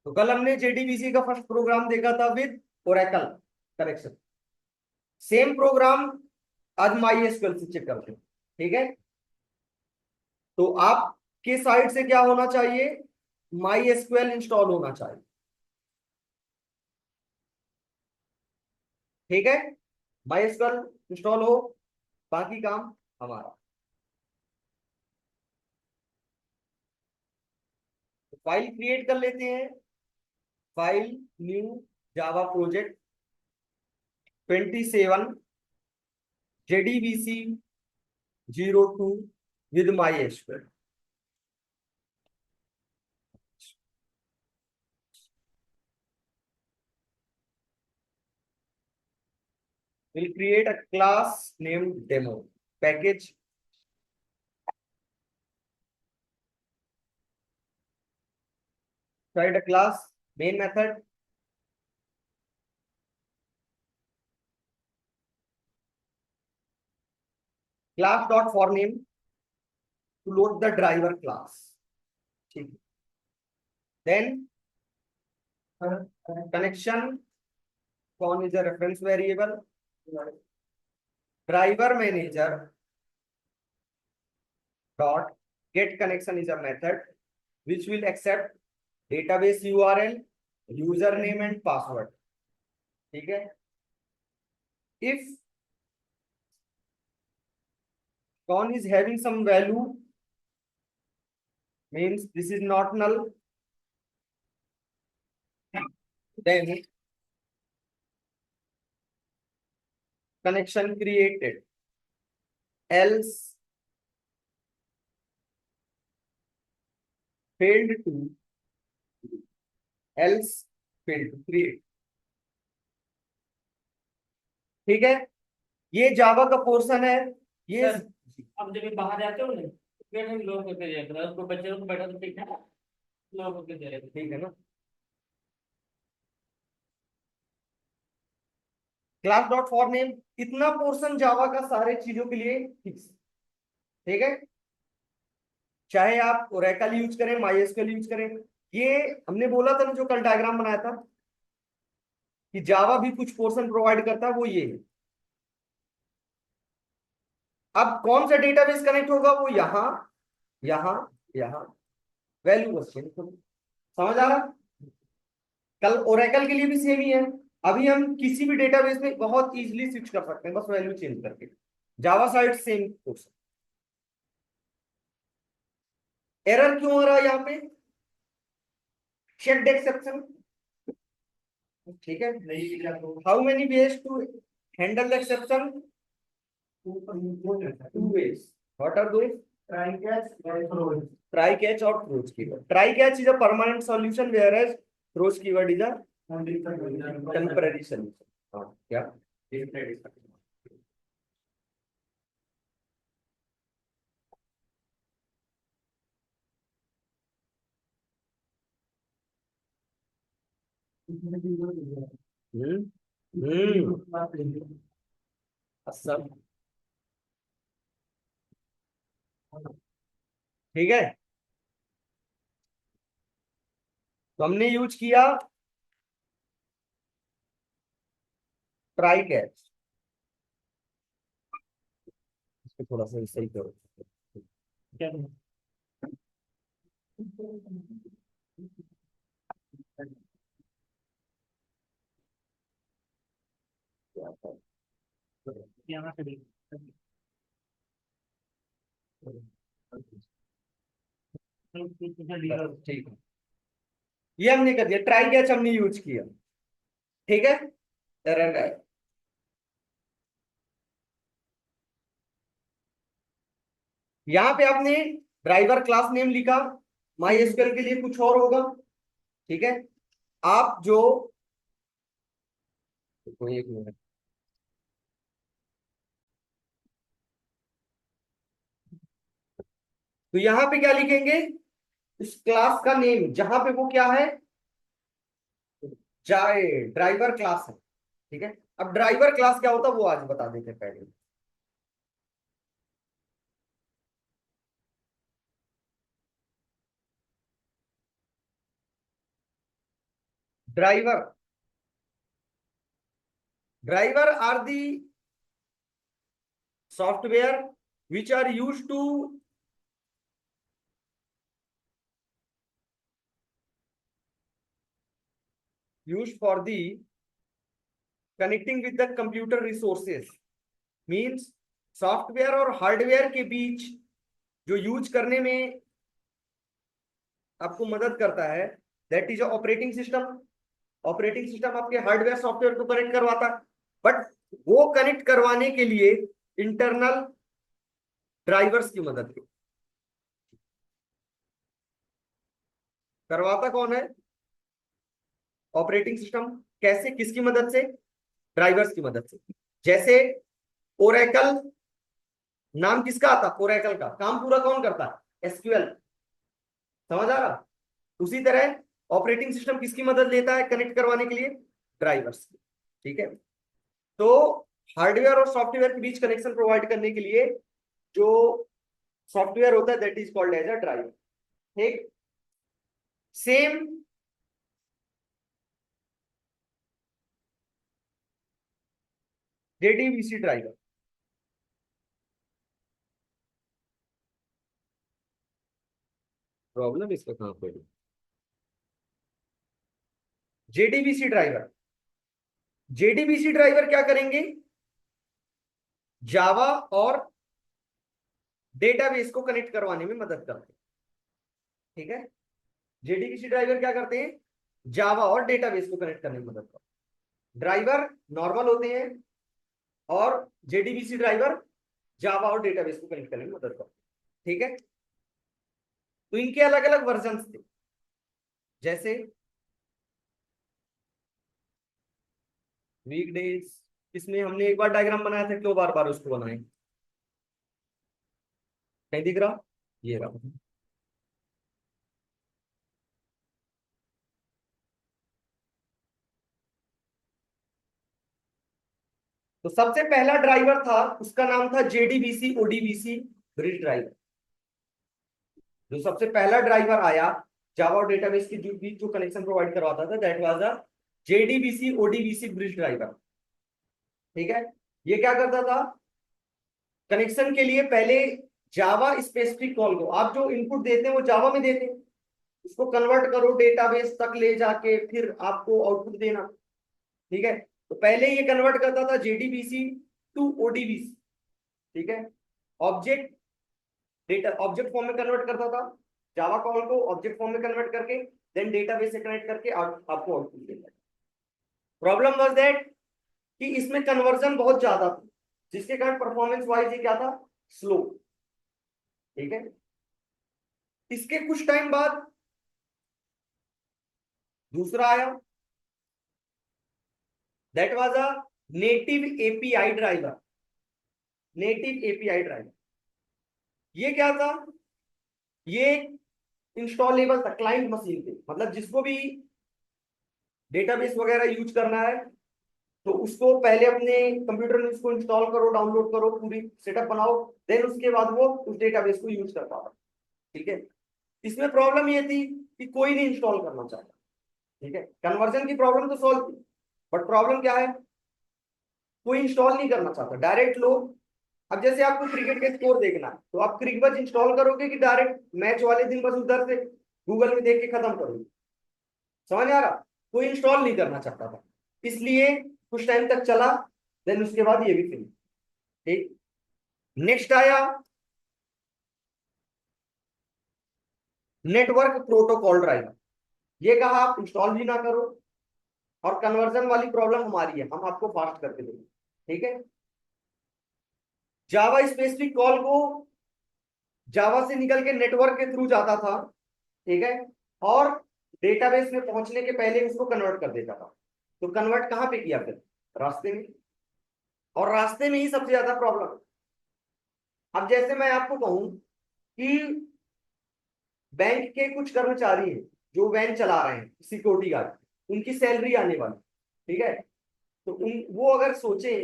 तो कल हमने जेडीबीसी का फर्स्ट प्रोग्राम देखा था with Oracle connection. Same programme आज माई एसक्यूएल से चेक करते हैं। ठीक है, तो आपके साइड से क्या होना चाहिए, माई एसक्यूएल इंस्टॉल होना चाहिए। ठीक है, माई एसक्यूएल इंस्टॉल हो, बाकी काम हमारा। तो फाइल क्रिएट कर लेते हैं। File, new, Java project 27 JDBC 02 with my SQL. We'll create a class named demo package. Write a class main method. Class dot for name to load the driver class. ठीक है, then connection कौन is a reference variable. Driver manager dot get connection is a method which will accept database URL, username and password. ठीक है, if con is having some value means this is not null, then connection created, else failed to, else failed to create. ठीक है, ये जावा का portion है। ये sir, अब जब ये बाहर जाते हो ना, फिर हम लोग होते जाते हैं, उसको बच्चे को बैठा तो ठीक है, लोग होते जाते हैं। ठीक है ना, क्लास डॉट फॉर नेम, इतना पोर्शन जावा का सारे चीजों के लिए फिक्स। ठीक है, चाहे आप ओरेकल यूज करें, माईएसक्यूएल यूज करें। ये हमने बोला था ना, जो कल डायग्राम बनाया था कि जावा भी कुछ पोर्शन प्रोवाइड करता है, वो ये है। अब कौन सा डेटाबेस कनेक्ट होगा, वो यहाँ यहाँ यहाँ वैल्यू बस चेंज करो। समझ आ रहा, कल ओरेकल के लिए भी सेम ही है। अभी हम किसी भी डेटाबेस में बहुत इजीली स्विच कर सकते हैं, बस वैल्यू चेंज करके। Java side same course. Error क्यों आ रहा है यहाँ पे, चेक एक्सेप्शन। ठीक है, how many ways to handle exception, two ways. What are those, try catch और throws keyword. Try catch is a permanent solution whereas throws keyword is a temporary solution. हाँ क्या, हम्म सब ठीक है। तो हमने यूज किया ट्राई कैच। इसको थोड़ा सा सही करो। क्या यहाँ से देख। ठीक है, ये हमने कर दिया, ट्राई कैच हमने यूज किया। ठीक है, एरर है। यहाँ पे आपने ड्राइवर क्लास नेम लिखा, माई एसक्यूएल के लिए कुछ और होगा। ठीक है, आप जो, कोई एक मिनट, तो यहाँ पे क्या लिखेंगे, इस क्लास का नेम जहां पे वो क्या है, जाए ड्राइवर क्लास है। ठीक है, अब ड्राइवर क्लास क्या होता है वो आज बता देते हैं पहले। Driver driver are the software which are use to use for the connecting with the computer resources. Means software और हार्डवेयर के बीच जो यूज करने में आपको मदद करता है, that is operating system. Operating system आपके हार्डवेयर सॉफ्टवेयर को कनेक्ट करवाता है, बट वो कनेक्ट करवाने के लिए इंटरनल ड्राइवर्स की मदद करवाता कौन है? Operating system. कैसे, किसकी मदद से? ड्राइवर्स की मदद से। जैसे ओरेकल नाम किसका आता? ओरेकल का। काम पूरा कौन करता है? एसक्यूएल। समझ आ रहा? उसी तरह ऑपरेटिंग सिस्टम किसकी मदद लेता है कनेक्ट करवाने के लिए? ड्राइवर्स की। ठीक है, तो हार्डवेयर और सॉफ्टवेयर के बीच कनेक्शन प्रोवाइड करने के लिए जो सॉफ्टवेयर होता है that is called as a driver. ठीक, सेम जेडीबीसी ड्राइवर। प्रॉब्लम इसका कहां पे? जेडीबीसी ड्राइवर, जेडीबीसी ड्राइवर क्या करेंगे? जावा और डेटाबेस को कनेक्ट करवाने में मदद करते हैं। ठीक है, जेडीबीसी ड्राइवर क्या करते हैं? जावा और डेटाबेस को कनेक्ट करने में मदद करते हैं। ड्राइवर नॉर्मल होते हैं और जेडीबीसी ड्राइवर जावा और डेटाबेस को कनेक्ट करने में मदद करते हैं। ठीक है, तो इनके अलग अलग वर्जन थे। जैसे वीकडेज, इसमें हमने एक बार डायग्राम बनाया था, क्यों बार बार उसको बनाए? कहीं दिख रहा? ये रहा। तो सबसे पहला ड्राइवर था, उसका नाम था जेडीबीसी ओडीबीसी ब्रिज ड्राइवर। जो सबसे पहला ड्राइवर आया जावा और डेटाबेस के बीच जो कनेक्शन प्रोवाइड करवाता था, that was a JDBC ODBC bridge driver. ठीक है, ये क्या करता था? कनेक्शन के लिए पहले जावा स्पेसिफिक कॉल को, आप जो इनपुट देते हैं वो जावा में देते हैं, उसको कन्वर्ट करो डेटाबेस तक ले जाके फिर आपको आउटपुट देना। ठीक है, तो पहले ये कन्वर्ट करता था जेडीबीसी टू ओडीबीसी। ठीक है, ऑब्जेक्ट डेटा ऑब्जेक्ट फॉर्म में कन्वर्ट करता था, जावा कॉल को ऑब्जेक्ट फॉर्म में कन्वर्ट करके देन डेटाबेस से कनेक्ट करके आपको आउटपुट देता है। प्रॉब्लम वाज दैट कि इसमें कन्वर्जन बहुत ज्यादा था, जिसके कारण परफॉर्मेंस वाइज ये क्या था? स्लो। ठीक है, इसके कुछ टाइम बाद दूसरा आया, that was a native API driver. Native API driver ये क्या था? ये इंस्टॉलेबल था क्लाइंट मशीन पे, मतलब जिसको भी डेटाबेस वगैरह यूज करना है तो उसको पहले अपने कंप्यूटर में इसको इंस्टॉल करो, डाउनलोड करो, पूरी सेटअप बनाओ, देन उसके बाद वो उस डेटाबेस को यूज कर पाता। ठीक है, इसमें प्रॉब्लम ये थी कि कोई नहीं इंस्टॉल करना चाहता। ठीक है, कन्वर्जन की प्रॉब्लम तो सॉल्व थी, बट प्रॉब्लम क्या है? कोई इंस्टॉल नहीं करना चाहता, डायरेक्ट लोग। अब जैसे आपको क्रिकेट के स्कोर देखना है तो आप क्रिकबज इंस्टॉल करोगे कि डायरेक्ट मैच वाले दिन बस उधर से गूगल में देख के खत्म करोगे? समझ आ रहा? कोई इंस्टॉल नहीं करना चाहता था, इसलिए कुछ टाइम तक चला, देन उसके बाद ये भी फिनिश। ठीक, नेक्स्ट आया नेटवर्क प्रोटोकॉल ड्राइवर। ये कहा आप इंस्टॉल भी ना करो और कन्वर्जन वाली प्रॉब्लम हमारी है, हम आपको फास्ट करके देंगे। ठीक है, जावा स्पेसिफिक कॉल को जावा से निकल के नेटवर्क के थ्रू जाता था। ठीक है, और डेटाबेस में पहुंचने के पहले उसको कन्वर्ट कर देता था। तो कन्वर्ट कहां पे किया फिर? रास्ते में। और रास्ते में ही सबसे ज्यादा प्रॉब्लम। अब जैसे मैं आपको कहूं कि बैंक के कुछ कर्मचारी हैं जो वैन चला रहे हैं, सिक्योरिटी गार्ड, उनकी सैलरी आने वाली। ठीक है, तो वो अगर सोचे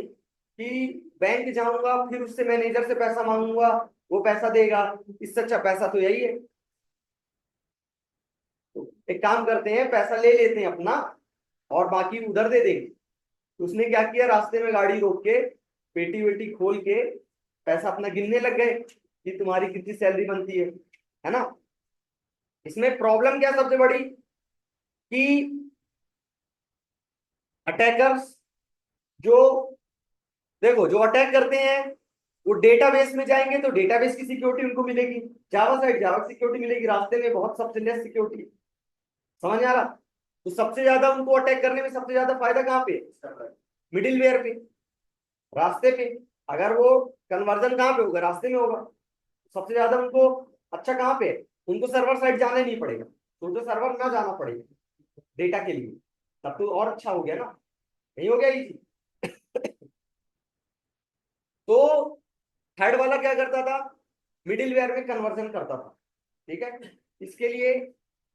कि बैंक जाऊंगा फिर उससे मैनेजर से पैसा मांगूंगा, वो पैसा देगा, इससे अच्छा पैसा तो यही है। तो एक काम करते हैं, पैसा ले लेते हैं अपना, और बाकी उधर दे देंगे। तो उसने क्या किया, रास्ते में गाड़ी रोक के पेटी वेटी खोल के पैसा अपना गिनने लग गए कि तुम्हारी कितनी सैलरी बनती है ना। इसमें प्रॉब्लम क्या सबसे बड़ी, कि अटैकर्स जो, देखो जो अटैक करते हैं वो डेटाबेस में जाएंगे तो डेटाबेस की सिक्योरिटी उनको मिलेगी, जावा साइड जावा सिक्योरिटी मिलेगी, रास्ते में बहुत सबसे लेस सिक्योरिटी। समझ आ रहा। तो सबसे ज्यादा उनको अटैक करने में सबसे ज्यादा फायदा कहाँ पे, मिडिलवेयर पे, रास्ते पे। अगर वो कन्वर्जन कहाँ पे होगा, रास्ते में होगा। सबसे ज्यादा उनको अच्छा कहाँ पे है? उनको सर्वर साइड जाना ही नहीं पड़ेगा, तो उनको सर्वर ना जाना पड़ेगा डेटा के लिए, तब तो और अच्छा हो गया ना, नहीं हो गया इजी। तो थर्ड वाला क्या करता था, मिडिलवेयर में कन्वर्जन करता था। ठीक है, इसके लिए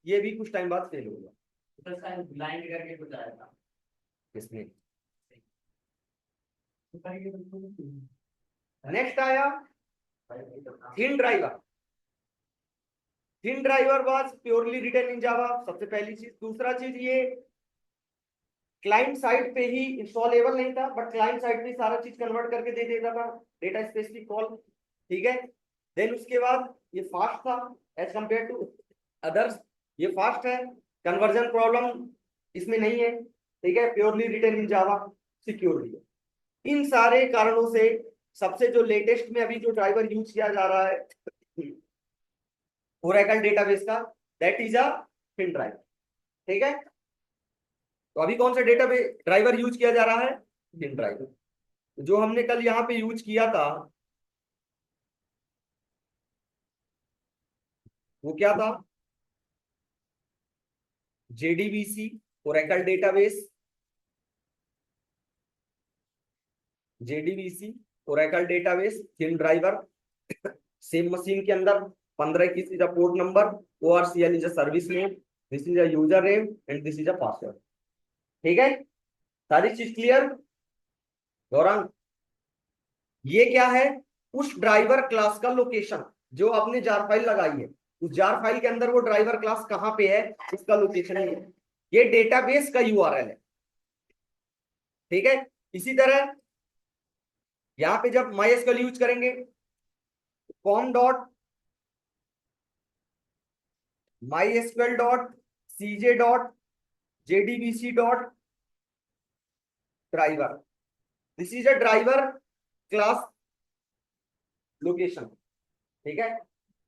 ये भी कुछ टाइम बाद फेल होगा। तो शायद ब्लाइंड करके कुछ आया था। इसमें तो नेक्स्ट आया thin driver. Thin driver was purely written in Java, सबसे पहली चीज। दूसरा चीज, ये क्लाइंट साइड पे ही इंस्टॉलेबल नहीं था, बट क्लाइंट साइड पे सारा चीज कन्वर्ट करके दे देता था, डेटा स्पेसिफिक कॉल। ठीक है, देन उसके बाद ये फास्ट था एज कंपेयर टू अदर्स, ये फास्ट है, कन्वर्जन प्रॉब्लम इसमें नहीं है। ठीक है, purely written in Java, securely. इन सारे कारणों से सबसे जो लेटेस्ट में अभी जो ड्राइवर यूज किया जा रहा है ओरेकल डेटाबेस का, that is a thin driver. ठीक है, तो अभी कौन सा डेटाबेस ड्राइवर यूज किया जा रहा है, थिन ड्राइवर। जो हमने कल यहाँ पे यूज किया था वो क्या था, JDBC Oracle database, JDBC Oracle database thin driver, same machine के अंदर 15 की is a port number, ORCL is a service name, this is a user name and this is a password. ठीक है, सारी चीज क्लियर गौरांग। ये क्या है, उस ड्राइवर क्लास का लोकेशन जो आपने जार फाइल लगाई है, उस जार फाइल के अंदर वो ड्राइवर क्लास कहां पे है, उसका लोकेशन है। ये डेटाबेस का यूआरएल है। ठीक है, इसी तरह यहां पे जब MySQL यूज करेंगे, com dot MySQL dot CJ dot JDBC dot driver, this is a driver class location. ठीक है,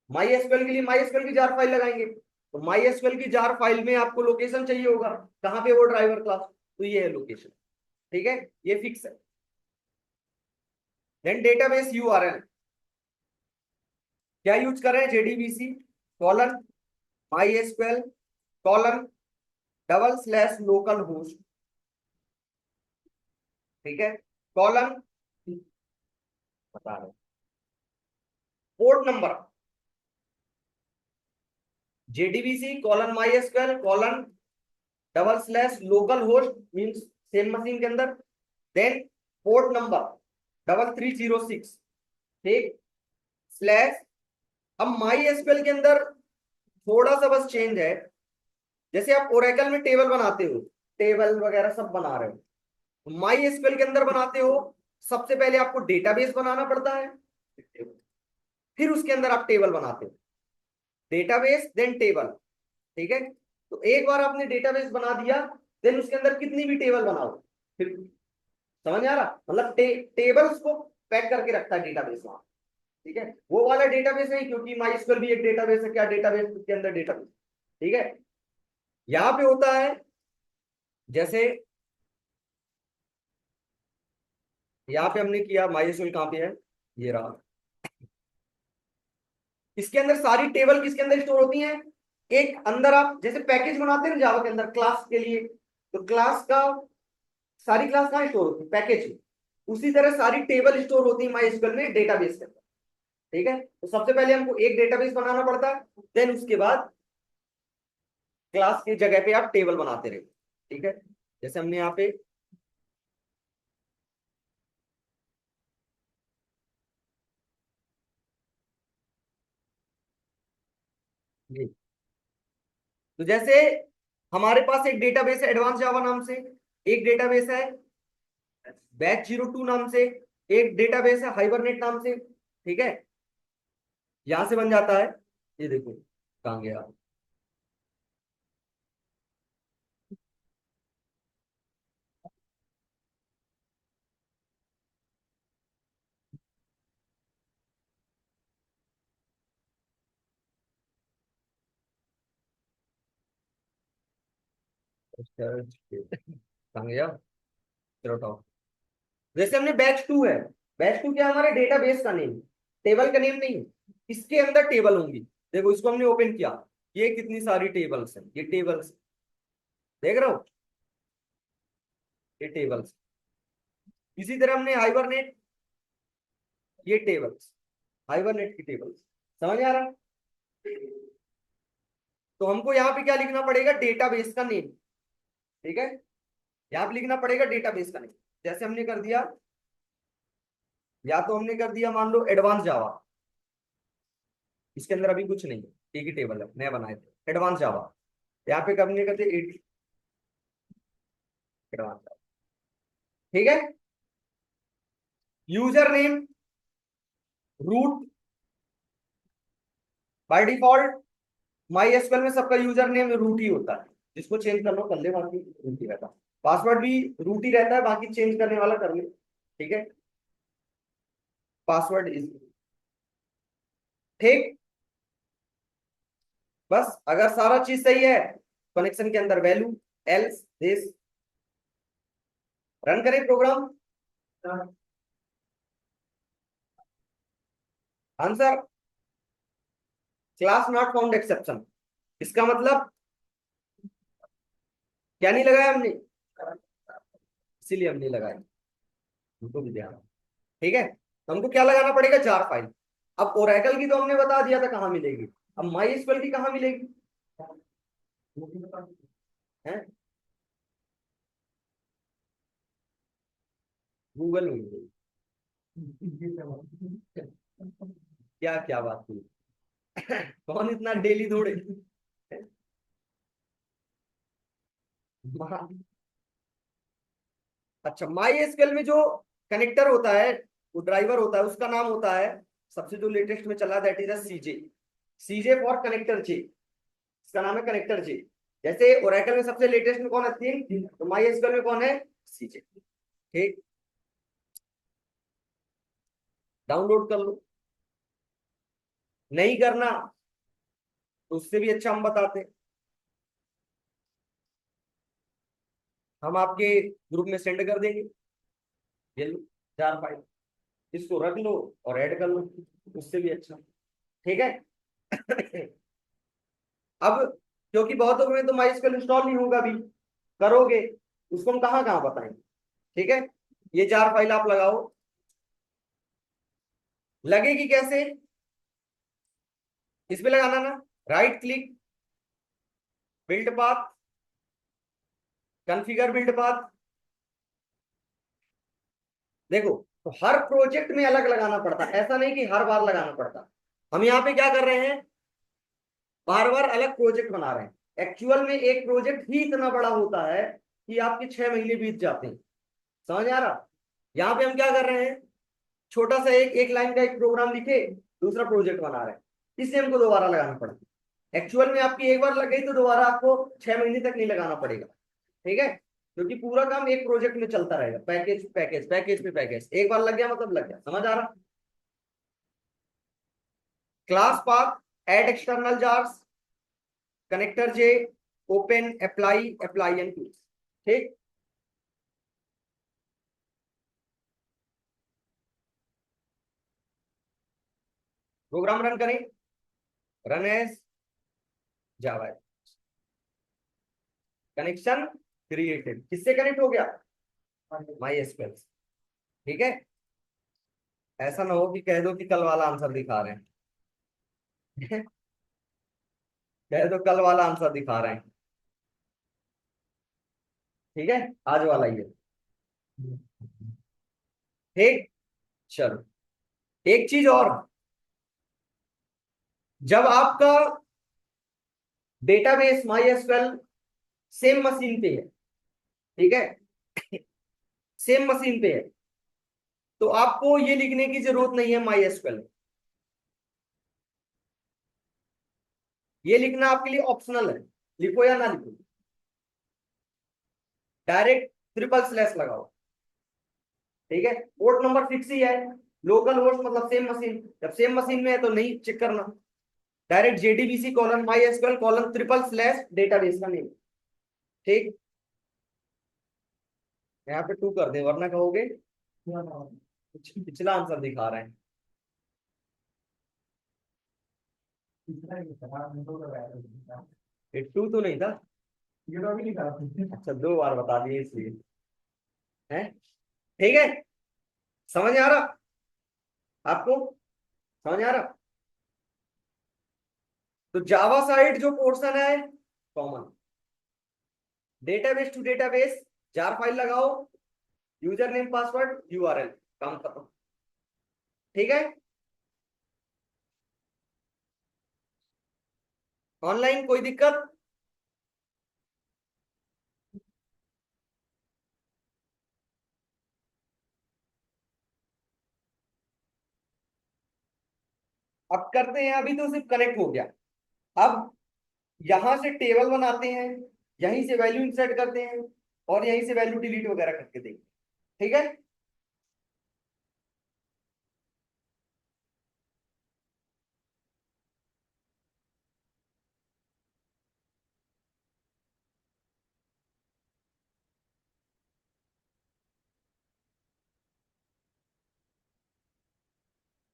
MySQL के लिए MySQL की जार फाइल लगाएंगे, तो MySQL की जार फाइल में आपको लोकेशन चाहिए होगा, कहां पे वो ड्राइवर क्लास, तो ये है लोकेशन। ठीक है, ये फिक्स है। देन डेटाबेस यूआरएल क्या यूज कर रहे हैं, JDBC colon MySQL colon /local host. ठीक है, कॉलन बता रहे, port number JDBC colon MySQL colon /local host means same machine के अंदर, देन पोर्ट नंबर 3306। ठीक, स्लैश। अब MySQL के अंदर थोड़ा सा बस चेंज है, जैसे आप ओरेकल में टेबल बनाते हो, टेबल वगैरह सब बना रहे हो, MySQL के अंदर बनाते हो, सबसे पहले आपको डेटाबेस बनाना पड़ता है, फिर उसके अंदर आप टेबल बनाते हो, डेटाबेस देन टेबल। ठीक है, तो एक बार आपने डेटाबेस बना दिया, देन उसके अंदर कितनी भी टेबल बनाओ, फिर समझ आ रहा, मतलब टेबल्स को पैक करके रखता है डेटाबेस वहां। ठीक है, वो वाला डेटाबेस नहीं, क्योंकि MySQL भी एक डेटाबेस है, क्या डेटाबेस के अंदर डेटाबेस। ठीक है, यहां पे होता है जैसे यहाँ पे हमने किया, MySQL कहाँ पे है, ये रहा। इसके अंदर सारी टेबल किसके अंदर स्टोर होती हैं, एक अंदर आप जैसे पैकेज बनाते हैं ना जावा के अंदर क्लास के लिए, तो क्लास का सारी क्लास कहाँ स्टोर होती है, पैकेज में। उसी तरह सारी टेबल स्टोर होती है MySQL में डेटाबेस के अंदर। ठीक है, तो सबसे पहले हमको एक डेटाबेस बनाना पड़ता है, देन उसके बाद क्लास की जगह पे आप टेबल बनाते रहे। ठीक है, जैसे हमने यहाँ पे ये, तो जैसे हमारे पास एक डेटाबेस है एडवांस जावा नाम से, एक डेटाबेस है बैच 02 नाम से, एक डेटाबेस है हाइबरनेट नाम से। ठीक है, यहां से बन जाता है। ये देखो कहाँ गया। कहाँ गया, चलो उठाओ। जैसे हमने बैच 2 है, बैच 2 क्या है, हमारे डेटाबेस का नेम, टेबल का नेम नहीं। इसके अंदर टेबल होंगी। देखो इसको हमने ओपन किया, ये कितनी सारी टेबल्स हैं, ये टेबल्स देख रहे हो, ये टेबल्स। इसी तरह हमने हाइबरनेट, ये टेबल्स, हाइबरनेट की टेबल्स। समझ आ रहा है? तो हमको यहाँ पे क्या लिखना पड़ेगा, डेटाबेस का नेम। ठीक है, यहाँ पे लिखना पड़ेगा डेटाबेस का नेम। जैसे हमने कर दिया, या तो हमने कर दिया मान लो एडवांस जावा, इसके अंदर अभी कुछ नहीं है, एक ही टेबल है, नया बनाए थे एडवांस जावा। यहाँ पे हमने कर दिया एडवांस जावा। ठीक है, user name root, by default MySQL में सबका यूजर नेम रूट ही होता है, जिसको चेंज करना हो कर ले, बाकी रूट ही रहता है। पासवर्ड भी रूट ही रहता है, बाकी चेंज करने वाला कर ले। ठीक है, पासवर्ड इज, ठीक। बस अगर सारा चीज सही है, कनेक्शन के अंदर वैल्यू, एल्स दिस, रन करें program. Answer class not found exception. इसका मतलब क्या नहीं लगाया हमने, इसीलिए हम नहीं लगाए, उनको भी ध्यान। ठीक है, तो हमको क्या लगाना पड़ेगा, जार फाइल। अब ओरेकल की तो हमने बता दिया था कहाँ मिलेगी, अब माई एसक्यूएल की कहाँ मिलेगी है, गूगल में मिलेगी। क्या क्या बात हुई, कौन इतना डेली दौड़े। अच्छा, माई एसक्यूएल में जो कनेक्टर होता है, वो ड्राइवर होता है, उसका नाम होता है, सबसे जो लेटेस्ट में चला that is CJ, CJ for connector J, इसका नाम है कनेक्टर जे। जैसे ओरेकल में सबसे लेटेस्ट में कौन है, 3, तो माई एसक्यूएल में कौन है, सीजे। ठीक, डाउनलोड कर लो, नहीं करना तो उससे भी अच्छा हम बताते हैं, हम आपके ग्रुप में सेंड कर देंगे। ये लो 4 फाइल, इसको रख लो और ऐड कर लो, उससे भी अच्छा। ठीक है। अब क्योंकि बहुतों में तो माइस्क्वेल इंस्टॉल नहीं होगा अभी, करोगे, उसको हम कहाँ कहाँ बताएंगे। ठीक है, ये 4 फाइल आप लगाओ। लगेगी कैसे, इस पे लगाना ना, right click, build path, configure build path. देखो, तो हर प्रोजेक्ट में अलग लगाना पड़ता है, ऐसा नहीं कि हर बार लगाना पड़ता। हम यहाँ पे क्या कर रहे हैं, बार बार अलग प्रोजेक्ट बना रहे हैं। एक्चुअल में एक प्रोजेक्ट ही इतना बड़ा होता है कि आपके 6 महीने बीत जाते हैं। समझ आ रहा, यहाँ पे हम क्या कर रहे हैं, छोटा सा एक एक लाइन का एक प्रोग्राम लिखे, दूसरा प्रोजेक्ट बना रहे हैं, इसलिए हमको दोबारा लगाना पड़ता है। एक्चुअल में आपकी एक बार लग गई तो दोबारा आपको 6 महीने तक नहीं लगाना पड़ेगा। ठीक है, क्योंकि पूरा काम एक प्रोजेक्ट में चलता रहेगा, पैकेज पैकेज पैकेज पे पैकेज, एक बार लग गया मतलब लग गया। समझ आ रहा, class path, add external jars, connector J, open, apply, apply and close. ठीक, प्रोग्राम रन करें, रन एज जावा, कनेक्शन क्रिएटेड, किससे कनेक्ट हो गया, माई एसक्यूएल। ठीक है, ऐसा ना हो कि कह दो कि कल वाला आंसर दिखा रहे हैं। कह दो कल वाला आंसर दिखा रहे हैं। ठीक है, आज वाला ही है। ठीक, चलो, एक चीज और, जब आपका database my SQL same machine पे है, ठीक है, सेम मशीन पे है, तो आपको ये लिखने की जरूरत नहीं है माई एसक्यूएल। ये लिखना आपके लिए ऑप्शनल है, लिखो या ना लिखो, डायरेक्ट ट्रिपल स्लैश लगाओ, ठीक है। पोर्ट नंबर फिक्स ही है, लोकल होस्ट मतलब सेम मशीन, जब सेम मशीन में है तो नहीं चेक करना, direct JDBC colon my SQL colon triple slash database का नेम, ठीक। यहाँ पे 2 कर दे वरना कहोगे पिछला आंसर दिखा रहे हैं। ये 2 तो नहीं था, अच्छा 2 बार बता दिए इसलिए, है, ठीक है। समझ आ रहा आपको, समझ आ रहा। तो जावा साइड जो पोर्शन है common, database to database, jar file लगाओ, यूजर नेम पासवर्ड यूआरएल, काम खत्म, ठीक है। ऑनलाइन कोई दिक्कत? अब करते हैं, अभी तो सिर्फ कनेक्ट हो गया, अब यहां से टेबल बनाते हैं, यहीं से वैल्यू इंसर्ट करते हैं, और यहीं से वैल्यू डिलीट वगैरह करके देंगे, ठीक है।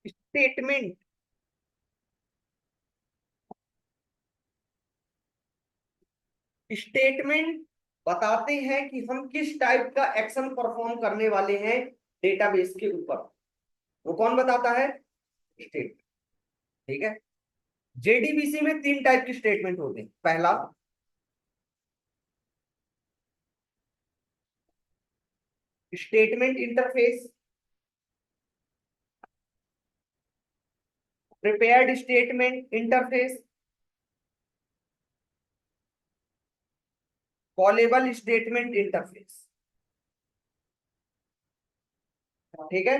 स्टेटमेंट, स्टेटमेंट बताते हैं कि हम किस टाइप का एक्शन परफॉर्म करने वाले हैं डेटाबेस के ऊपर, वो कौन बताता है? स्टेट, ठीक है। जेडीबीसी में 3 टाइप की स्टेटमेंट होते हैं, पहला statement interface, prepared statement interface, callable statement interface, ठीक है।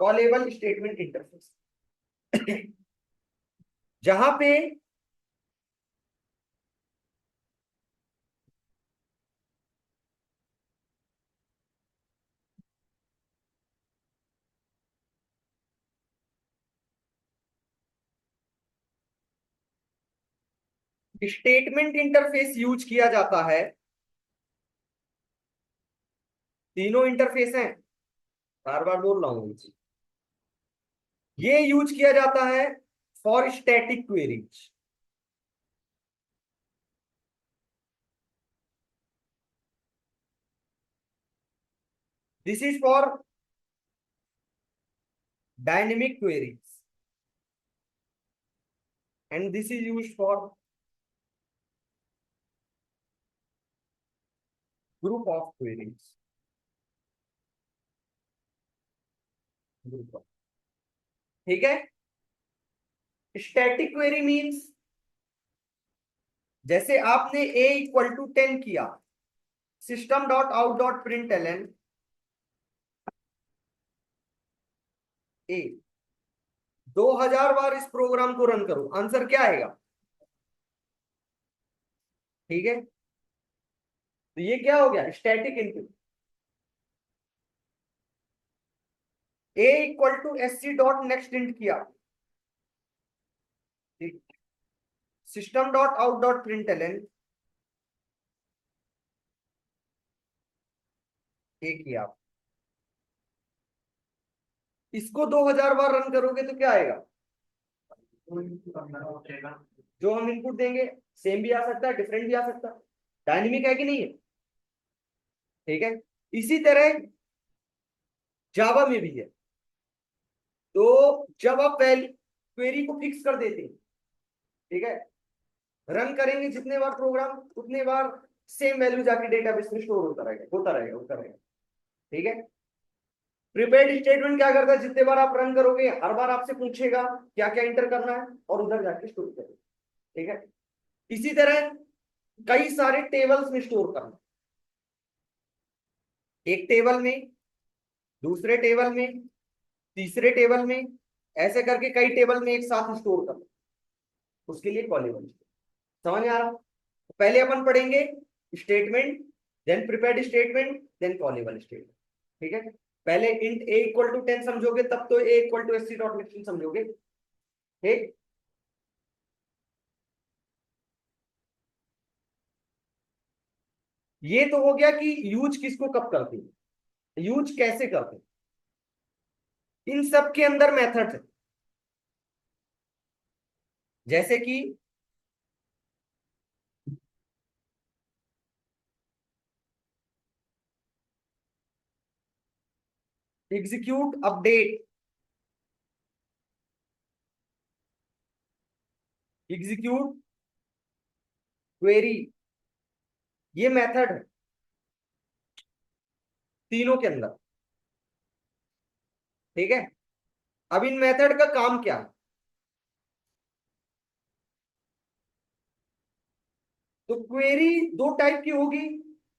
कॉलेबल स्टेटमेंट इंटरफेस जहां पे स्टेटमेंट इंटरफेस यूज किया जाता है, तीनों इंटरफेस हैं, बार बार बोल रहा हूं, ये यूज किया जाता है for static queries, this is for dynamic queries, and this is use for group of queries, group of, ठीक है। स्टैटिक क्वेरी मींस जैसे आपने a इक्वल टू 10 किया, system dot out dot print L ए, 2000 बार इस programme को run करो, answer क्या आएगा? ठीक है, तो ये क्या हो गया? Static input. a equal to S C dot next int किया, system dot out dot print L A किया, इसको 2000 बार रन करोगे तो क्या आएगा? जो हम इनपुट देंगे सेम भी आ सकता है, डिफरेंट भी आ सकता है, डायनेमिक है कि नहीं है, ठीक है। इसी तरह जावा में भी है, तो जब आप क्वेरी को फिक्स कर देते हैं, ठीक है, रन करेंगे जितने बार प्रोग्राम उतने बार सेम वैल्यू जाके डेटाबेस में स्टोर होता रहेगा, होता रहेगा, होता रहेगा, ठीक है। प्रीपेड स्टेटमेंट क्या करता है? जितने बार आप रन करोगे हर बार आपसे पूछेगा क्या क्या इंटर करना है और उधर जाके स्टोर करेगा, ठीक है। इसी तरह कई सारे टेबल्स में स्टोर करना, एक टेबल में, दूसरे टेबल में, तीसरे टेबल में, ऐसे करके कई टेबल में एक साथ स्टोर करना, उसके लिए कॉलेबल। समझ में आ रहा? पहले अपन पढ़ेंगे statement, then prepared statement, then callable statement. ठीक है, पहले इंट ए इक्वल टू 10 समझोगे, तब तो A equal to SC dot next समझोगे। ठीक, ये तो हो गया कि यूज किसको कब करते हैं, यूज कैसे करते हैं। इन सब के अंदर मेथड है, जैसे कि एग्जीक्यूट अपडेट, एग्जीक्यूट क्वेरी, ये मेथड है तीनों के अंदर। ठीक है, अब इन मेथड का काम क्या है? तो क्वेरी दो टाइप की होगी,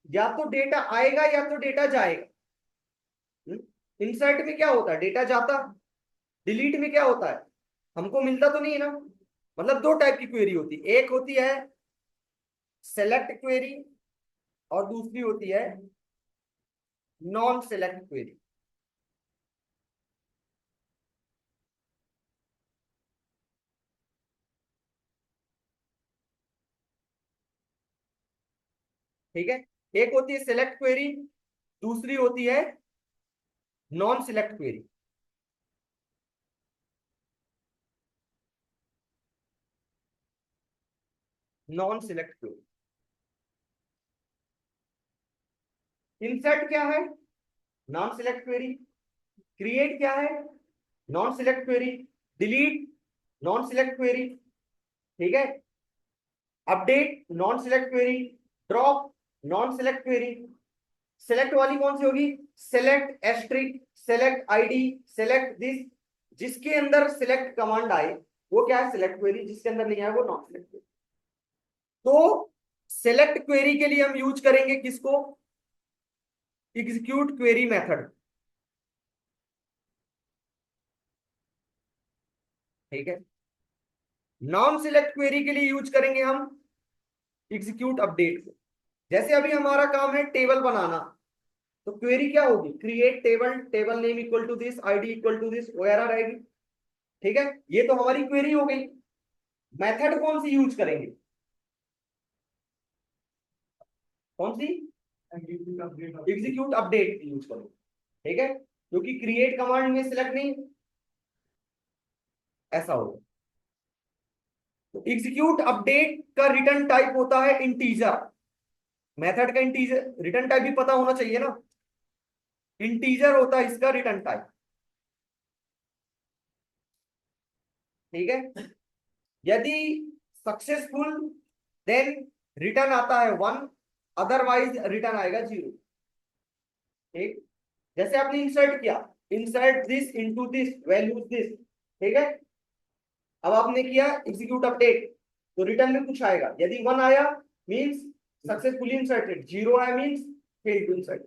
या तो डेटा आएगा या तो डेटा जाएगा। इंसर्ट में क्या होता है, डेटा जाता, डिलीट में क्या होता है, हमको मिलता तो नहीं है ना। मतलब दो टाइप की क्वेरी होती है, एक होती है सेलेक्ट क्वेरी और दूसरी होती है नॉन सेलेक्ट क्वेरी। ठीक है, एक होती है सेलेक्ट क्वेरी, दूसरी होती है non select query. Non select query, insert क्या है, नॉन सिलेक्ट क्वेरी, क्रिएट क्या है, non select query, delete non select query. ठीक है, update non select query, drop non select query. Select वाली कौन सी होगी, select asterisk, select ID, select this. जिसके अंदर सिलेक्ट कमांड आए वो क्या है, सिलेक्ट क्वेरी, जिसके अंदर नहीं आए वो नॉन सिलेक्ट क्वेरी। तो सेलेक्ट क्वेरी के लिए हम यूज करेंगे किसको, एग्जीक्यूट क्वेरी मेथड। ठीक है, नॉन सिलेक्ट क्वेरी के लिए यूज करेंगे हम एग्जीक्यूट अपडेट को। जैसे अभी हमारा काम है टेबल बनाना, तो क्वेरी क्या होगी, create table, table name equal to this, ID equal to this वगैरह रहेगी। ठीक है, ये तो हमारी क्वेरी हो गई। मेथड कौन सी यूज करेंगे, कौन सी, एग्जीक्यूट अपडेट यूज करो। ठीक है, क्योंकि क्रिएट कमांड में सिलेक्ट नहीं, ऐसा होगा। तो एग्जीक्यूट अपडेट का रिटर्न टाइप होता है इंटीजर। मेथड का इंटीजर रिटर्न टाइप भी पता होना चाहिए ना, इंटीजर होता है इसका रिटर्न टाइप। ठीक है, यदि सक्सेसफुल देन रिटर्न आता है 1, अदरवाइज रिटर्न आएगा 0। ठीक, जैसे आपने इंसर्ट किया, insert this into this values this. ठीक है, अब आपने किया एग्जीक्यूट अपडेट, तो रिटर्न में कुछ आएगा, यदि 1 आया मींस सक्सेसफुली इंसर्टेड, 0 आया मींस फेल टू इंसर्ट।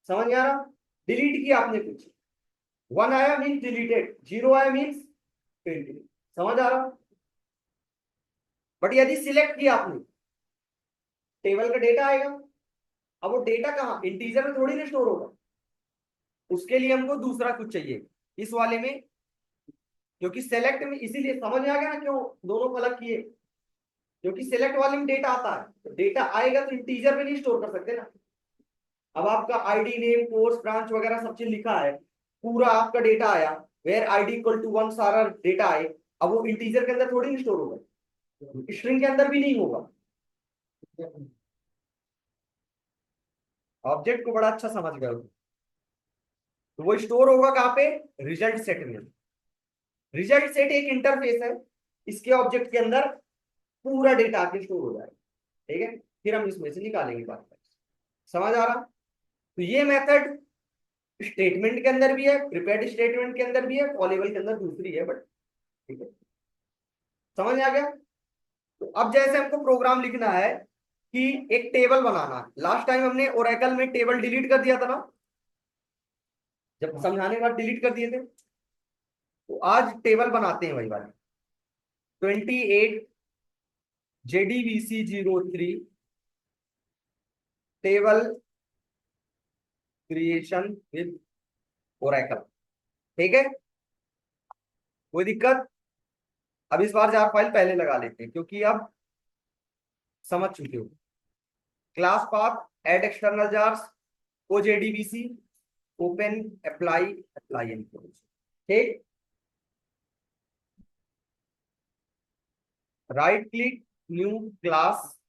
समझ में आ रहा? डिलीट किया आपने कुछ, 1 आया मींस डिलीटेड, 0 आया मींस फेल टू। समझ आ रहा? बट यदि सिलेक्ट किया आपने, टेबल का डेटा आएगा। अब वो डेटा कहाँ, इंटीजर में थोड़ी ना स्टोर होगा, उसके लिए हमको दूसरा कुछ चाहिए इस वाले में। क्योंकि सेलेक्ट में, इसीलिए समझ में आ गया ना क्यों दोनों को अलग किए, क्योंकि सिलेक्ट वाले में डेटा आता है, तो डेटा आएगा तो इंटीजर में नहीं स्टोर कर सकते ना। अब आपका आईडी नेम कोर्स ब्रांच वगैरह सब चीज लिखा है, पूरा आपका डेटा आया, वेयर आईडी इक्वल टू 1 सारा डेटा आए, अब वो इंटीजर के अंदर थोड़ी नहीं स्टोर होगा, स्ट्रिंग के अंदर भी नहीं होगा। ऑब्जेक्ट को बड़ा अच्छा समझ गए हो। तो वो स्टोर होगा कहाँ पे, रिजल्ट सेट में। रिजल्ट सेट एक इंटरफेस है, इसके ऑब्जेक्ट के अंदर पूरा डेटा आके स्टोर हो जाएगा। ठीक है, फिर हम इसमें से निकालेंगे बात। समझ आ रहा? तो ये मेथड स्टेटमेंट के अंदर भी है, प्रिपेयर्ड स्टेटमेंट के अंदर भी है, कॉलेबल के अंदर दूसरी है, बट ठीक है, समझ आ गया। तो अब जैसे हमको प्रोग्राम लिखना है कि एक टेबल बनाना है। लास्ट टाइम हमने ओरेकल में टेबल डिलीट कर दिया था ना, जब समझाने के बाद डिलीट कर दिए थे। तो आज टेबल बनाते हैं वही वाली। 28 JDBC 03 table creation with Oracle. ठीक है, कोई दिक्कत? अब इस बार जार फाइल पहले लगा लेते हैं क्योंकि अब समझ चुके हो। Class path, add external jars, OJDBC, open, apply, apply and close. ठीक, right click, new class,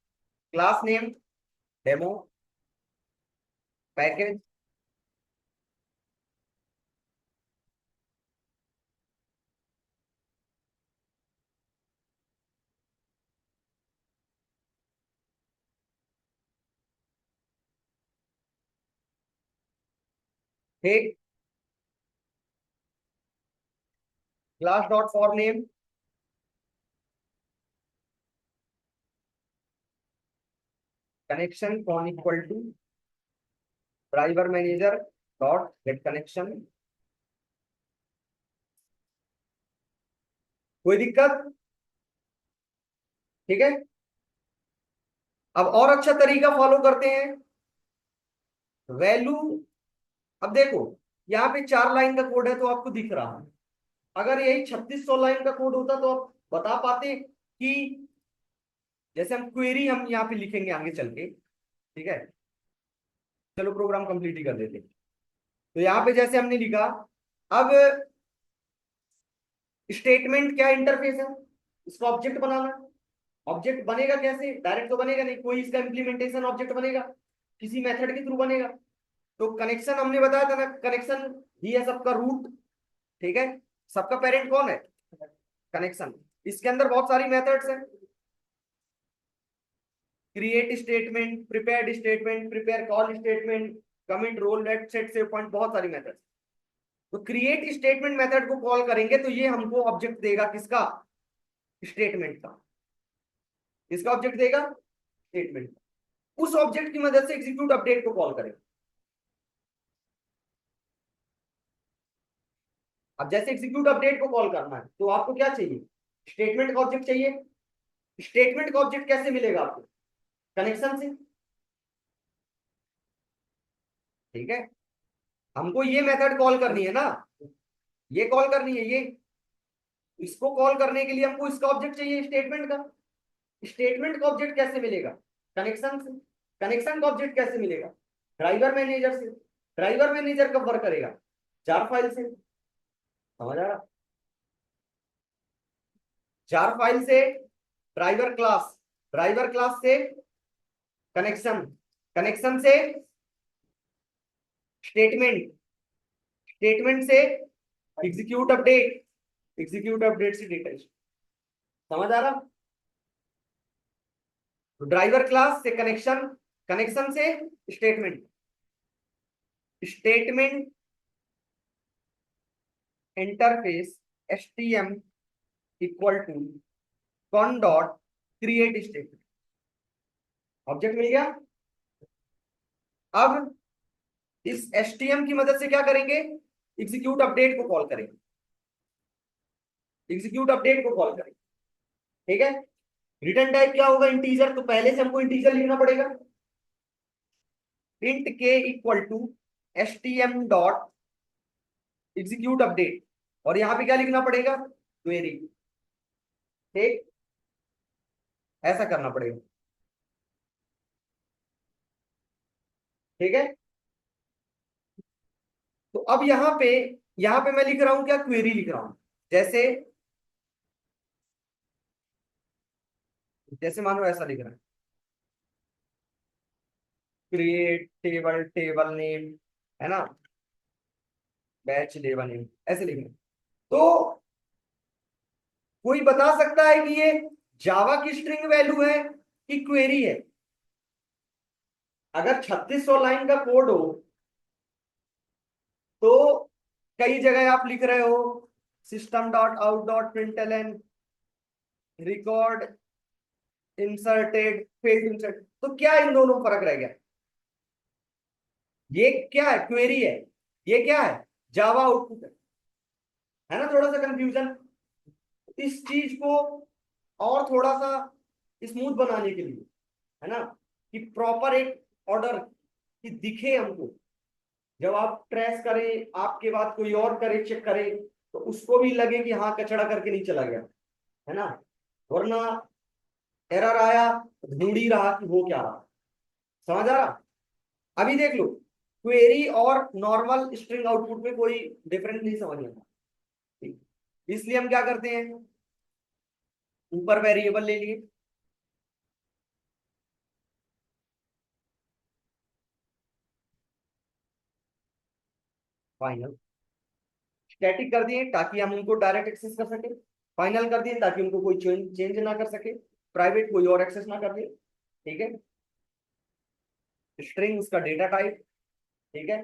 class name demo package, ठीक, class dot for name, connection con equal to driver manager dot get connection. कोई दिक्कत? ठीक है, अब और अच्छा तरीका फॉलो करते हैं। वैल्यू, अब देखो यहाँ पे 4 लाइन का कोड है तो आपको दिख रहा है। अगर यही 3600 लाइन का कोड होता तो आप बता पाते कि जैसे हम क्वेरी हम यहाँ पे लिखेंगे आगे चल के। ठीक है, चलो प्रोग्राम कंप्लीट ही कर देते हैं। तो यहाँ पे जैसे हमने लिखा, अब स्टेटमेंट क्या इंटरफेस है, इसका ऑब्जेक्ट बनाना है। ऑब्जेक्ट बनेगा कैसे? डायरेक्ट तो बनेगा नहीं, कोई इसका इंप्लीमेंटेशन ऑब्जेक्ट बनेगा, किसी मेथड के थ्रू बनेगा। तो कनेक्शन हमने बताया था ना, कनेक्शन ही है सबका रूट। ठीक है, सबका पेरेंट कौन है? कनेक्शन। इसके अंदर बहुत सारी मेथड्स हैं, create statement, prepared statement, prepare call statement, commit roll let set save point, बहुत सारी मेथड्स। तो क्रिएट स्टेटमेंट मेथड को कॉल करेंगे तो ये हमको ऑब्जेक्ट देगा, किसका? स्टेटमेंट का। किसका ऑब्जेक्ट देगा? स्टेटमेंट। उस ऑब्जेक्ट की मदद से एग्जीक्यूट अपडेट को कॉल करेंगे। अब जैसे एग्जीक्यूट अपडेट को कॉल करना है तो आपको क्या चाहिए? स्टेटमेंट का ऑब्जेक्ट चाहिए। स्टेटमेंट का ऑब्जेक्ट कैसे मिलेगा आपको? कनेक्शन से। ठीक है, हमको ये मेथड कॉल करनी है ना, ये कॉल करनी है ये। इसको कॉल करने के लिए हमको इसका ऑब्जेक्ट चाहिए, स्टेटमेंट का। स्टेटमेंट का ऑब्जेक्ट कैसे मिलेगा? कनेक्शन से। कनेक्शन का ऑब्जेक्ट कैसे मिलेगा? ड्राइवर मैनेजर से। ड्राइवर मैनेजर कब वर्क करेगा? जार फाइल से। समझ आ रहा? जार फाइल से ड्राइवर क्लास, ड्राइवर क्लास से कनेक्शन, कनेक्शन से स्टेटमेंट, स्टेटमेंट से एग्जीक्यूट अपडेट, एग्जीक्यूट अपडेट से डेटा। समझ आ रहा? तो ड्राइवर क्लास से कनेक्शन, कनेक्शन से statement, statement interface STM equal to con dot create statement. Object मिल गया। अब इस एसटीएम की मदद से क्या करेंगे? एग्जीक्यूट अपडेट को कॉल करेंगे, एग्जीक्यूट अपडेट को कॉल करेंगे। ठीक है, रिटर्न टाइप क्या होगा? इंटीजर। तो पहले से हमको इंटीजर लिखना पड़ेगा, इंट के equal to STM dot execute update, और यहां पे क्या लिखना पड़ेगा? क्वेरी। ठीक, ऐसा करना पड़ेगा। ठीक है, तो अब यहां पे मैं लिख रहा हूं क्या? क्वेरी लिख रहा हूं। जैसे, जैसे मानो ऐसा लिख रहा है, क्रिएट टेबल, टेबल नेम, है ना, बैच टेबल नेम, ऐसे लिखना। तो कोई बता सकता है कि ये जावा की स्ट्रिंग वैल्यू है कि क्वेरी है? अगर 3600 लाइन का कोड हो तो कई जगह आप लिख रहे हो system dot out dot println record inserted, failed insert. तो क्या इन दोनों में फर्क रह गया? ये क्या है? क्वेरी है। ये क्या है? जावा आउटपुट है ना? थोड़ा सा कंफ्यूजन। इस चीज को और थोड़ा सा स्मूथ बनाने के लिए, है ना, कि प्रॉपर एक ऑर्डर कि दिखे हमको, जब आप ट्रेस करें आपके बाद कोई और करे, चेक करे, तो उसको भी लगे कि हाँ कचड़ा करके नहीं चला गया, है ना। वरना एरर आया तो ढूंढ ही रहा कि वो क्या रहा। समझ आ रहा? अभी देख लो, क्वेरी और नॉर्मल स्ट्रिंग आउटपुट में कोई डिफरेंस नहीं समझ में आता। ठीक। इसलिए हम क्या करते हैं, ऊपर वेरिएबल ले लिए, फाइनल, स्टैटिक कर दिए ताकि हम उनको डायरेक्ट एक्सेस कर सके, फाइनल कर दिए ताकि उनको कोई चेंज ना कर सके, प्राइवेट कोई और एक्सेस ना कर दे। ठीक है। स्ट्रिंग उसका डेटा टाइप। ठीक है।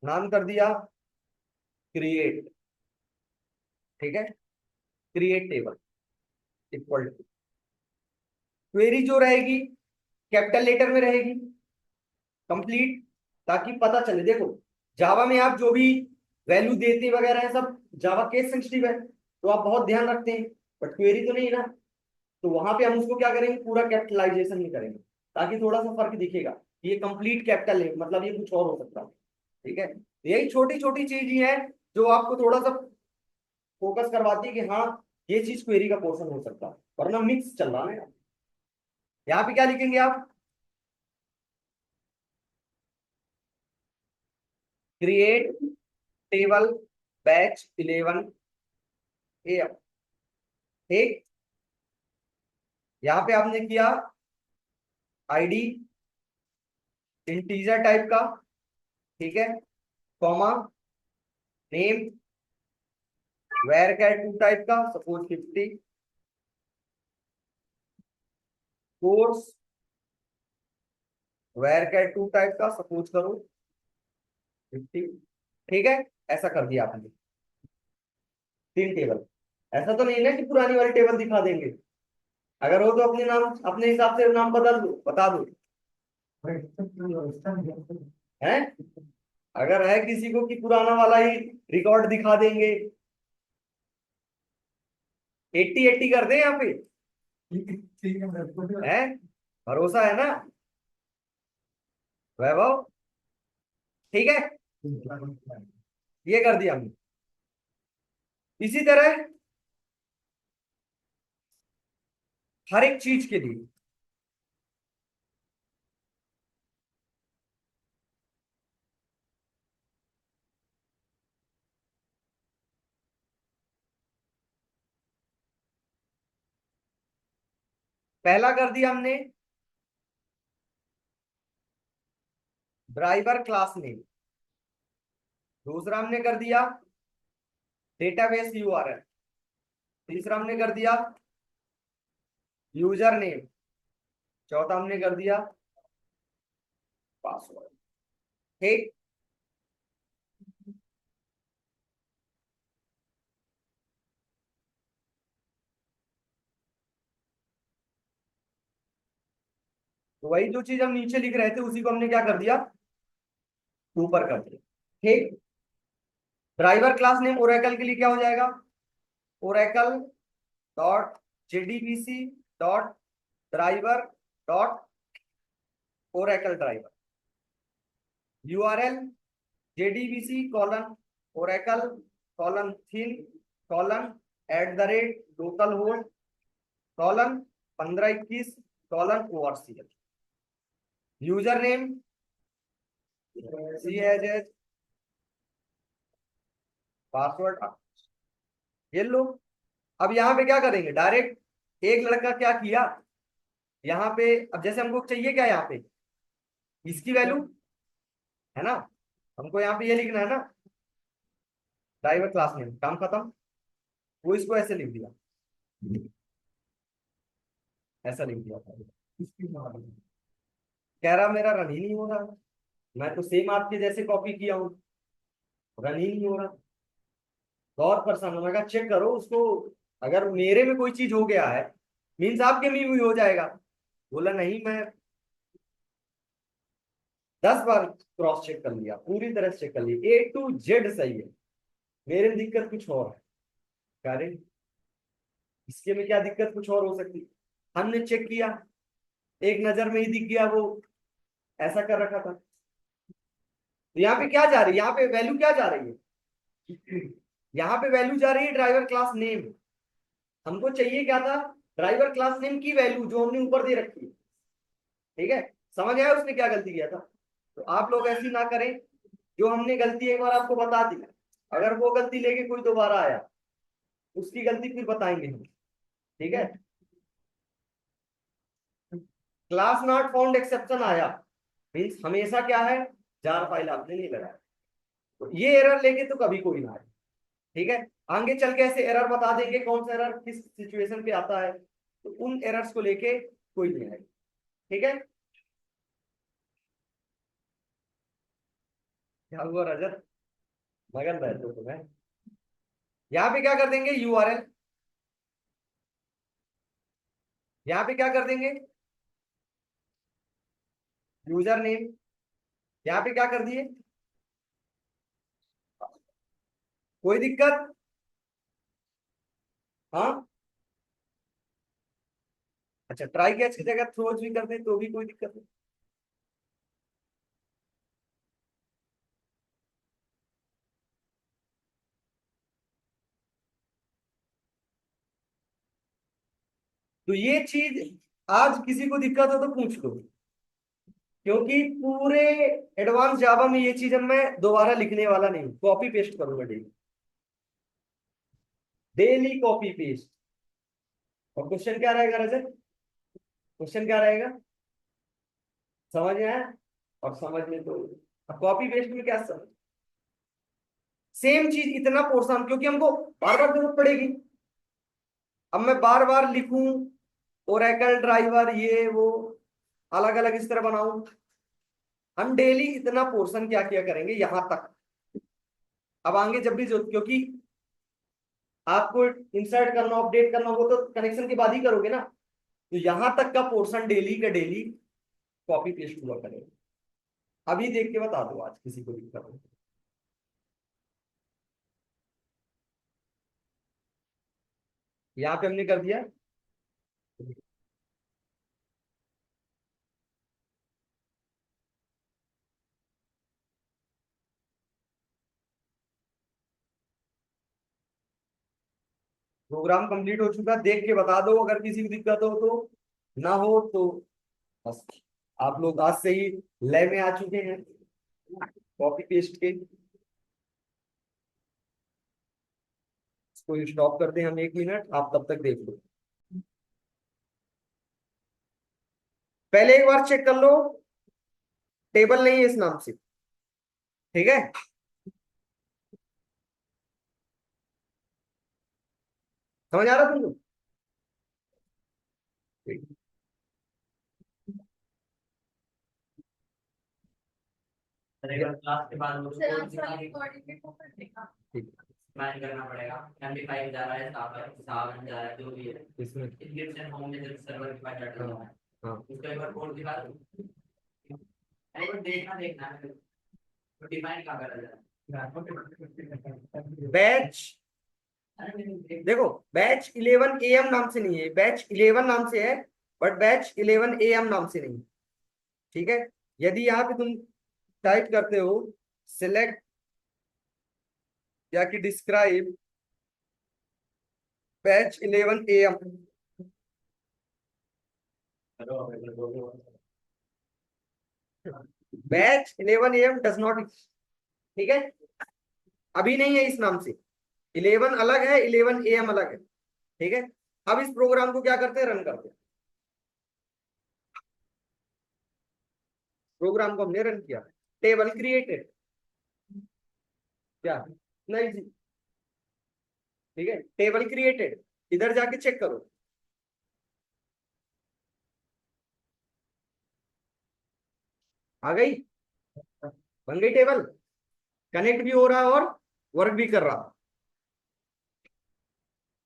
नाम कर दिया क्रिएट। ठीक है। Create table equal to, query जो रहेगी कैपिटल लेटर में रहेगी, कंप्लीट, ताकि पता चले। देखो जावा में आप जो भी वैल्यू देते वगैरह है सब जावा केस सेंसिटिव है, तो आप बहुत ध्यान रखते हैं, बट क्वेरी तो नहीं ना। तो वहां पे हम उसको क्या करेंगे, पूरा कैपिटलाइजेशन ही करेंगे, ताकि थोड़ा सा फर्क दिखेगा, ये कंप्लीट कैपिटल है, मतलब ये कुछ और हो सकता है। ठीक है। यही छोटी छोटी चीज ही है जो आपको थोड़ा सा फोकस करवाती है कि हाँ ये चीज क्वेरी का पोर्शन हो सकता है, वरना मिक्स चल रहा है। यहाँ पे क्या लिखेंगे आप, क्रिएट टेबल बैच 11 AM। ठीक। यहाँ पे आपने किया आईडी इंटीजर टाइप का, ठीक है, कॉमा, नेम वेर कैट टू टाइप का, सपोज 50, कोर्स वेर कैट टू टाइप का, सपोज करो 50। ठीक है। ऐसा कर दिया आपने, 3 टेबल। ऐसा तो नहीं ना कि पुरानी वाली टेबल दिखा देंगे, अगर हो तो अपने नाम अपने हिसाब से नाम बदल दो, बता दो। है, अगर है किसी को कि पुराना वाला ही रिकॉर्ड दिखा देंगे, 80-80 कर दें यहाँ पे। है, भरोसा है ना वैभव? ठीक है। ये कर दिया हमने। इसी तरह हर एक चीज के लिए, पहला कर दिया हमने ड्राइवर क्लास नेम, दूसरा हमने कर दिया डेटाबेस यूआरएल, तीसरा हमने कर दिया यूजर नेम, चौथा हमने कर दिया पासवर्ड। ठीक। तो वही जो चीज हम नीचे लिख रहे थे उसी को हमने क्या कर दिया, ऊपर कर दिया। ठीक। ड्राइवर क्लास नेम ओरेकल के लिए क्या हो जाएगा, Oracle dot JDBC dot driver dot Oracle driver, URL JDBC colon Oracle colon thin colon @localhost colon 1521 colon ORCL, user name CHH, password. ये लो। अब यहाँ पे क्या करेंगे, डायरेक्ट एक लड़का क्या किया यहाँ पे, अब जैसे हमको चाहिए क्या यहाँ पे, इसकी वैल्यू, है ना, हमको यहाँ पे ये लिखना है ना, ड्राइवर क्लास नेम, काम खत्म। वो इसको ऐसे लिख दिया, ऐसा लिख दिया, कह रहा मेरा रन ही नहीं हो रहा, मैं तो सेम आपके जैसे कॉपी किया हूँ, रन ही नहीं हो रहा, बहुत परेशान हूँ। मैं कहा चेक करो उसको, अगर मेरे में कोई चीज हो गया है मीन्स आपके में भी हो जाएगा। बोला नहीं, मैं 10 बार क्रॉस चेक कर लिया, पूरी तरह से चेक कर लिया, A to Z सही है, मेरे में दिक्कत कुछ और है। अरे इसके में क्या दिक्कत कुछ और हो सकती है। हमने चेक किया, एक नजर में ही दिख गया वो ऐसा कर रखा था। तो यहाँ पे क्या जा रही है, यहाँ पे वैल्यू क्या जा रही है, यहाँ पे वैल्यू जा रही है ड्राइवर क्लास नेम। हमको चाहिए क्या था, ड्राइवर क्लास नेम की वैल्यू जो हमने ऊपर दे रखी है। ठीक है, समझ आया उसने क्या गलती किया था। तो आप लोग ऐसी ना करें, जो हमने गलती एक बार आपको बता दी, अगर वो गलती लेके कोई दोबारा आया उसकी गलती फिर बताएंगे हम। ठीक है, क्लास नॉट फाउंड एक्सेप्शन आया मीन्स हमेशा क्या है, जार फाइल आपने नहीं लगाया, तो ये एरर लेके तो कभी कोई ना आए। ठीक है, आगे चल के ऐसे एरर बता देंगे कौन सा एरर किस सिचुएशन पे आता है, तो उन एरर्स को लेके कोई नहीं आएगा। ठीक है, क्या हुआ रजत, मगन बैठो तो तुम्हें। यहाँ पे क्या कर देंगे, यूआरएल, यहाँ पे क्या कर देंगे, यूजर नेम, यहाँ पे क्या कर दिए, कोई दिक्कत। हाँ, अच्छा ट्राई कैच की जगह थ्रोज भी कर दे तो भी कोई दिक्कत नहीं। तो ये चीज आज किसी को दिक्कत हो तो पूछ लो, क्योंकि पूरे एडवांस जावा में ये चीज अब मैं दोबारा लिखने वाला नहीं, कॉपी पेस्ट करूंगा डेली, डेली कॉपी पेस्ट। और क्वेश्चन क्या रहेगा रजत, क्वेश्चन क्या रहेगा, समझ में आया। और समझ में तो कॉपी पेस्ट में क्या समझ, सेम चीज इतना पोर्शन, क्योंकि हमको बार बार जरूरत पड़ेगी। अब मैं बार बार लिखूं ओरेकल ड्राइवर ये वो अलग अलग इस तरह बनाऊं, हम डेली इतना पोर्शन क्या किया करेंगे यहां तक। अब आगे जब भी जो, क्योंकि आपको इंसर्ट करना अपडेट करना वो तो कनेक्शन के बाद ही करोगे ना, तो यहां तक का पोर्शन डेली का डेली कॉपी पेस्ट हुआ करेगा। अभी देख के बता दो आज किसी को दिक्कत हो। यहाँ पे हमने कर दिया, प्रोग्राम कंप्लीट हो चुका, देख के बता दो अगर किसी को दिक्कत हो तो, ना हो तो बस। आप लोग आज से ही लय में आ चुके हैं कॉपी पेस्ट के। इसको स्टॉप कर दें हम 1 मिनट, आप तब तक देख लो। पहले एक बार चेक कर लो, टेबल नहीं है इस नाम से। ठीक है, समझ आ रहा तुमको। ठीक क्लास के बाद सर आज वाली रिकॉर्डिंग को कर देगा। ठीक मैनेज करना पड़ेगा। एमडी5 जा रहा है, सावन जा रहा है, जो भी है इसमें इंक्रिप्शन होम में जब सर्वर के पास डाटा जाना है, हाँ, उसको एक बार कोड दिखा दो। अरे वो देखना है, तो डिफाइन कहाँ करा जाए। बैच, अरे देखो बैच 11 AM नाम से नहीं है, बैच 11 नाम से है, बट बैच 11 AM नाम से नहीं। ठीक है, यदि यहाँ पे तुम टाइप करते हो सिलेक्ट या कि describe batch 11 AM, batch 11 AM does not, ठीक है, अभी नहीं है इस नाम से। 11 अलग है, 11 AM अलग है। ठीक है, अब इस प्रोग्राम को क्या करते हैं, रन करते हैं। प्रोग्राम को हमने रन किया, टेबल क्रिएटेड, क्या नहीं जी, ठीक है, टेबल क्रिएटेड, इधर जाके चेक करो, आ गई, बन गई टेबल, कनेक्ट भी हो रहा है और वर्क भी कर रहा।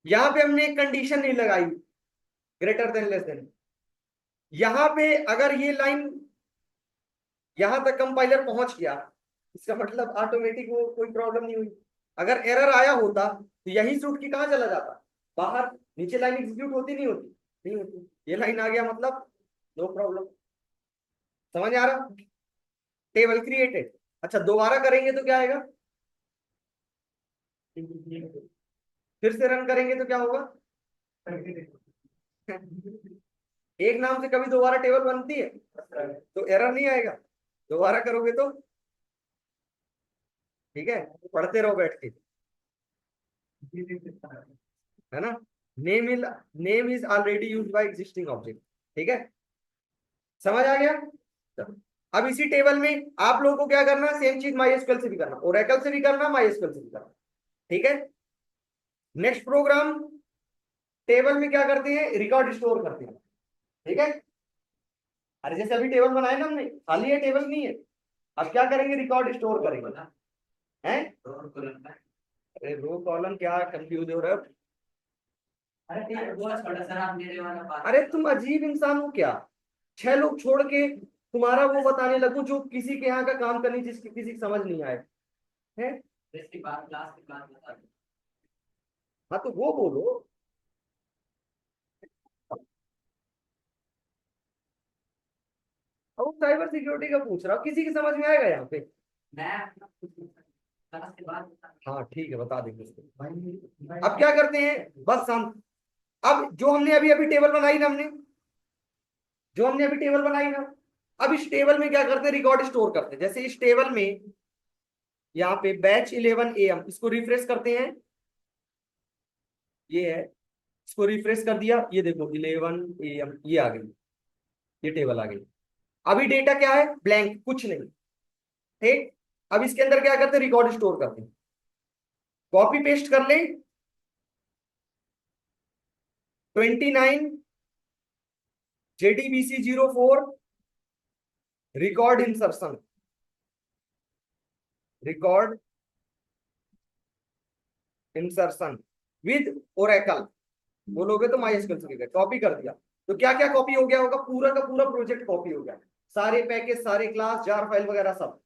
यहां पे हमने एक कंडीशन नहीं लगाई, ग्रेटर देन लेस देन। यहां पे अगर ये लाइन यहां तक कंपाइलर पहुंच गया, इसका मतलब ऑटोमेटिक वो कोई प्रॉब्लम नहीं हुई। अगर एरर आया होता तो यही से उठ के कहां चला जाता, बाहर। नीचे लाइन एग्जीक्यूट होती नहीं होती, नहीं होती। ये लाइन आ गया मतलब नो प्रॉब्लम। समझ आ रहा? Table created. अच्छा, दोबारा करेंगे तो क्या आएगा, फिर से रन करेंगे तो क्या होगा? एक नाम से कभी दोबारा टेबल बनती है तो एरर नहीं आएगा, दोबारा करोगे तो। ठीक है, पढ़ते रहो बैठ के, है ना। Name is already used by existing object. ठीक है, समझ आ गया? चलो, अब इसी टेबल में आप लोगों को क्या करना है, सेम चीज MySQL से भी करना, ओरेकल से भी करना, MySQL से भी करना। ठीक है, नेक्स्ट प्रोग्राम, टेबल में क्या करते हैं, रिकॉर्ड स्टोर करते हैं। ठीक है, अरे जैसे अभी टेबल बनाया ना हमने, खाली है टेबल नहीं है। अब क्या करेंगे, रिकॉर्ड स्टोर करेंगे। हैं? अरे रो कॉलम क्या कंफ्यूज हो रहे हो? अरे ठीक है, वो छोटा सर आप मेरे वाला बात। अरे तुम अजीब इंसान हो क्या, 6 लोग छोड़ के तुम्हारा वो बताने लगो जो किसी के यहाँ का काम करनी, जिसकी किसी की समझ नहीं आए। है? इसके बाद क्लास के बाद बता दो। हाँ तो वो बोलो। अब साइबर सिक्योरिटी का पूछ रहा हूँ, किसी की समझ में आएगा यहाँ पे? मैं अपना कुछ क्लास के बाद बता हाँ ठीक है, बता देंगे उसको। अब क्या करते हैं, बस शांत। अब जो हमने अभी अभी टेबल बनाई ना, हमने जो हमने अभी टेबल बनाई ना, अब इस टेबल में क्या करते हैं, रिकॉर्ड स्टोर करते हैं। जैसे इस टेबल में यहाँ पे बैच 11 AM, इसको रिफ्रेश करते हैं। ये है, इसको रिफ्रेश कर दिया, ये देखो 11 AM ये आ गई, ये टेबल आ गई। अभी डेटा क्या है, ब्लैंक, कुछ नहीं। ठीक, अब इसके अंदर क्या करते हैं, रिकॉर्ड स्टोर करते हैं। कॉपी पेस्ट कर ले, 29 JDBC 04 record insertion, record insertion with Oracle बोलोगे तो MySQL से कॉपी कर दिया। तो क्या क्या कॉपी हो गया होगा, पूरा का पूरा प्रोजेक्ट कॉपी हो गया, सारे पैकेज, सारे क्लास, जार फाइल वगैरह सब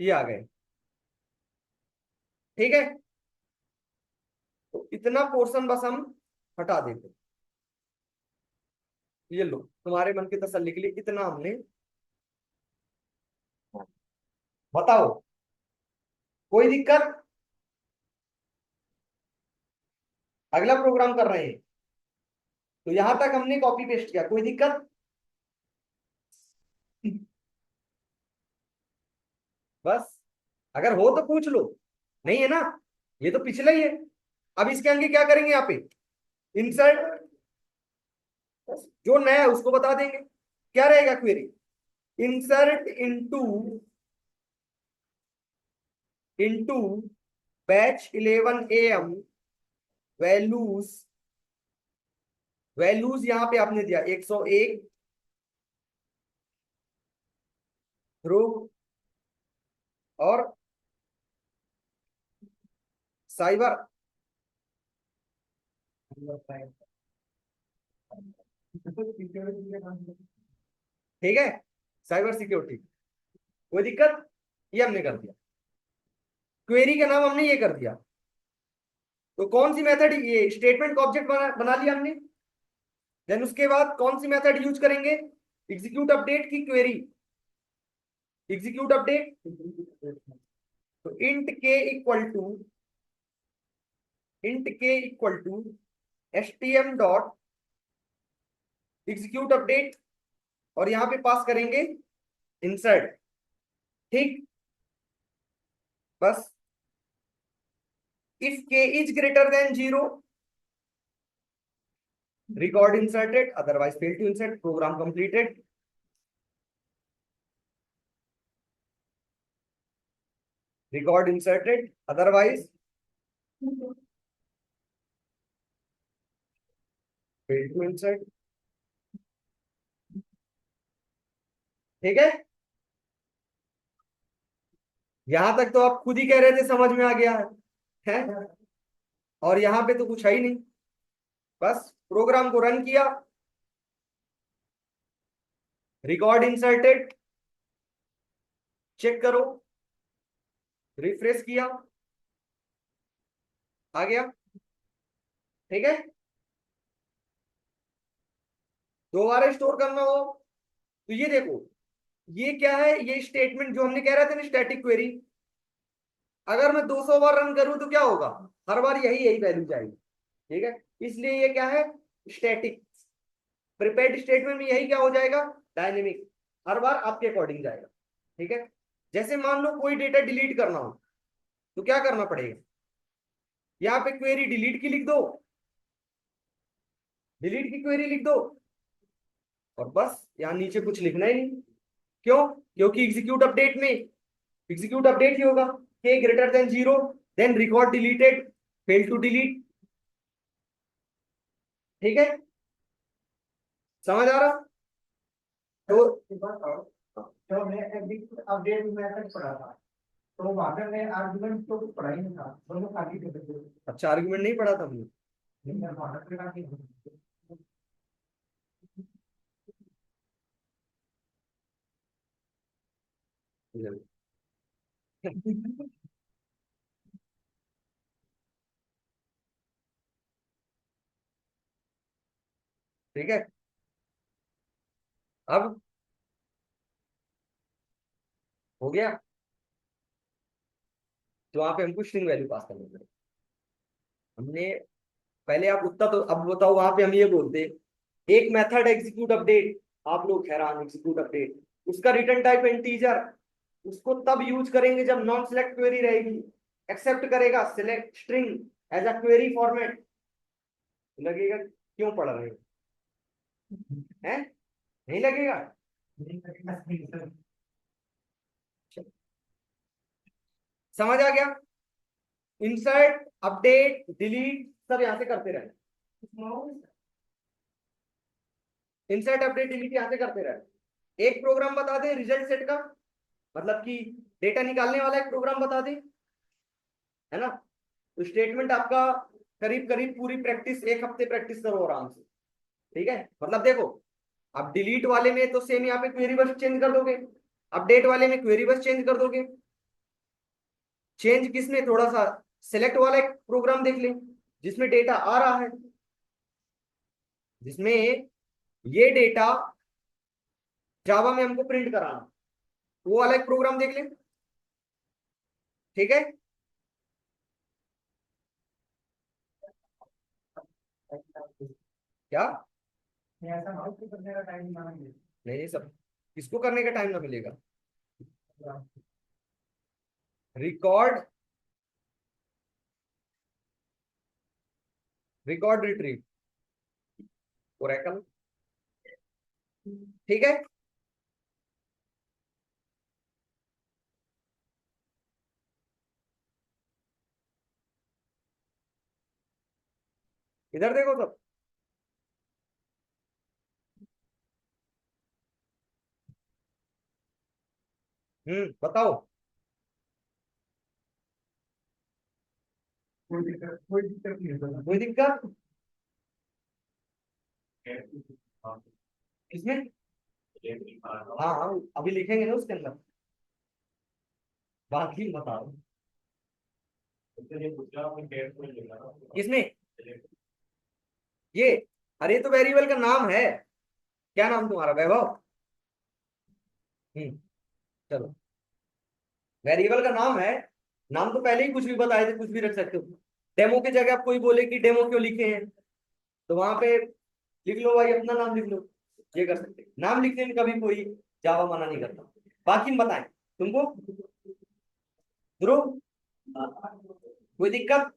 ये आ गए। ठीक है, तो इतना पोर्शन बस हम हटा देते। ये लो, तुम्हारे मन की तसल्ली के लिए इतना हमने, बताओ कोई दिक्कत? अगला प्रोग्राम कर रहे हैं तो यहां तक हमने कॉपी पेस्ट किया, कोई दिक्कत? बस, अगर हो तो पूछ लो, नहीं है ना, ये तो पिछला ही है। अब इसके आगे क्या करेंगे, यहाँ पे इंसर्ट, जो नया है उसको बता देंगे। क्या रहेगा query, insert into batch 11 AM values, values यहाँ पे आपने दिया 101 रो और साइबर, ठीक है, साइबर सिक्योरिटी, कोई दिक्कत? ये हमने कर दिया, क्वेरी का नाम हमने ये कर दिया। तो कौन सी मेथड, ये स्टेटमेंट का ऑब्जेक्ट बना लिया हमने। देन उसके बाद कौन सी मेथड यूज करेंगे, एग्जीक्यूट अपडेट की क्वेरी, एग्जीक्यूट अपडेट। तो इंट के equal to stm dot execute update, और यहां पे पास करेंगे इंसर्ट। ठीक, बस, if k is greater than 0 record inserted, otherwise fail to insert, program completed. Record inserted, otherwise fail to insert. ठीक है, यहां तक तो आप खुद ही कह रहे थे समझ में आ गया है? और यहाँ पे तो कुछ है ही नहीं, बस प्रोग्राम को रन किया, रिकॉर्ड इंसर्टेड, चेक करो, रिफ्रेश किया, आ गया। ठीक है, दोबारा स्टोर करना हो तो ये देखो, ये क्या है, ये स्टेटमेंट जो हमने कह रहे थे ना, स्टैटिक क्वेरी। अगर मैं 200 बार रन करूं तो क्या होगा, हर बार यही यही वैल्यू जाएगी। ठीक है, इसलिए ये क्या है, स्टैटिक। प्रिपेयर्ड स्टेटमेंट में यही क्या हो जाएगा, डायनेमिक, हर बार आपके अकॉर्डिंग जाएगा। ठीक है, जैसे मान लो कोई डेटा डिलीट करना हो तो क्या करना पड़ेगा, यहाँ पे क्वेरी डिलीट की लिख दो, डिलीट की क्वेरी लिख दो, और बस यहाँ नीचे कुछ लिखना ही नहीं। क्यों, क्योंकि एग्जीक्यूट अपडेट में एग्जीक्यूट अपडेट ही होगा, k greater than 0, then record deleted, fail to delete. ठीक है, समझ आ रहा? तो तो हमने एग्जीक्यूट अपडेट मेथड पढ़ा था, तो वहां पे मैं आर्गुमेंट तो कुछ पढ़ा ही नहीं था, दोनों खाली थे। अच्छा, आर्गुमेंट नहीं पढ़ा था हमने? नहीं मैं वहां पे काफी ठीक है, अब हो गया, तो वहां पे हमको स्ट्रिंग वैल्यू पास करनी पड़ेगी। हमने पहले, आप उतना तो अब बताओ, वहां पे हम ये बोलते एक मेथड एग्जीक्यूट अपडेट, आप लोग हैरान, एग्जीक्यूट अपडेट, उसका रिटर्न टाइप इंटीजर, उसको तब यूज करेंगे जब नॉन सिलेक्ट क्वेरी रहेगी, एक्सेप्ट करेगा select string as a query format. लगेगा क्यों पढ़ रहे हैं? नहीं लगेगा? समझ आ गया? इंसर्ट अपडेट डिलीट सब यहां से करते रहे, इंसर्ट अपडेट डिलीट यहां से करते रहे। एक प्रोग्राम बता दे रिजल्ट सेट का, मतलब कि डेटा निकालने वाला एक प्रोग्राम बता दे, है ना? तो स्टेटमेंट आपका करीब करीब पूरी प्रैक्टिस, एक हफ्ते प्रैक्टिस करो आराम से। ठीक है, मतलब देखो, अब डिलीट वाले में तो सेम यहाँ पे क्वेरी बस चेंज कर दोगे, अपडेट वाले में क्वेरी बस चेंज कर दोगे। चेंज किसमें, थोड़ा सा सिलेक्ट वाला एक प्रोग्राम देख लें जिसमें डेटा आ रहा है, जिसमें ये डेटा जावा में हमको प्रिंट कराना, वो वाला एक प्रोग्राम देख लें। ठीक है, क्या? ऐसा ना हो कि करने का टाइम ना मिले। नहीं नहीं, सब किसको करने का टाइम ना मिलेगा? Record, record retrieve, Oracle. ठीक है, इधर देखो सब। बताओ। कोई दिक्कत नहीं है। कोई दिक्कत किसमें? हाँ हाँ, अभी लिखेंगे ना उसके अंदर, बाकी बताओ किसमें ये। अरे तो वेरिएबल का नाम है, क्या नाम तुम्हारा, वैभव? हम्म, चलो, वेरिएबल का नाम है, नाम तो पहले ही कुछ भी बताए थे, कुछ भी रख सकते हो। डेमो की जगह आप कोई बोले कि डेमो क्यों लिखे हैं, तो वहां पे लिख लो भाई, अपना नाम लिख लो, ये कर सकते हैं। नाम लिखने में कभी कोई जावा मना नहीं करता। बाकी हम बताएं तुमको, ध्रुव, कोई दिक्कत?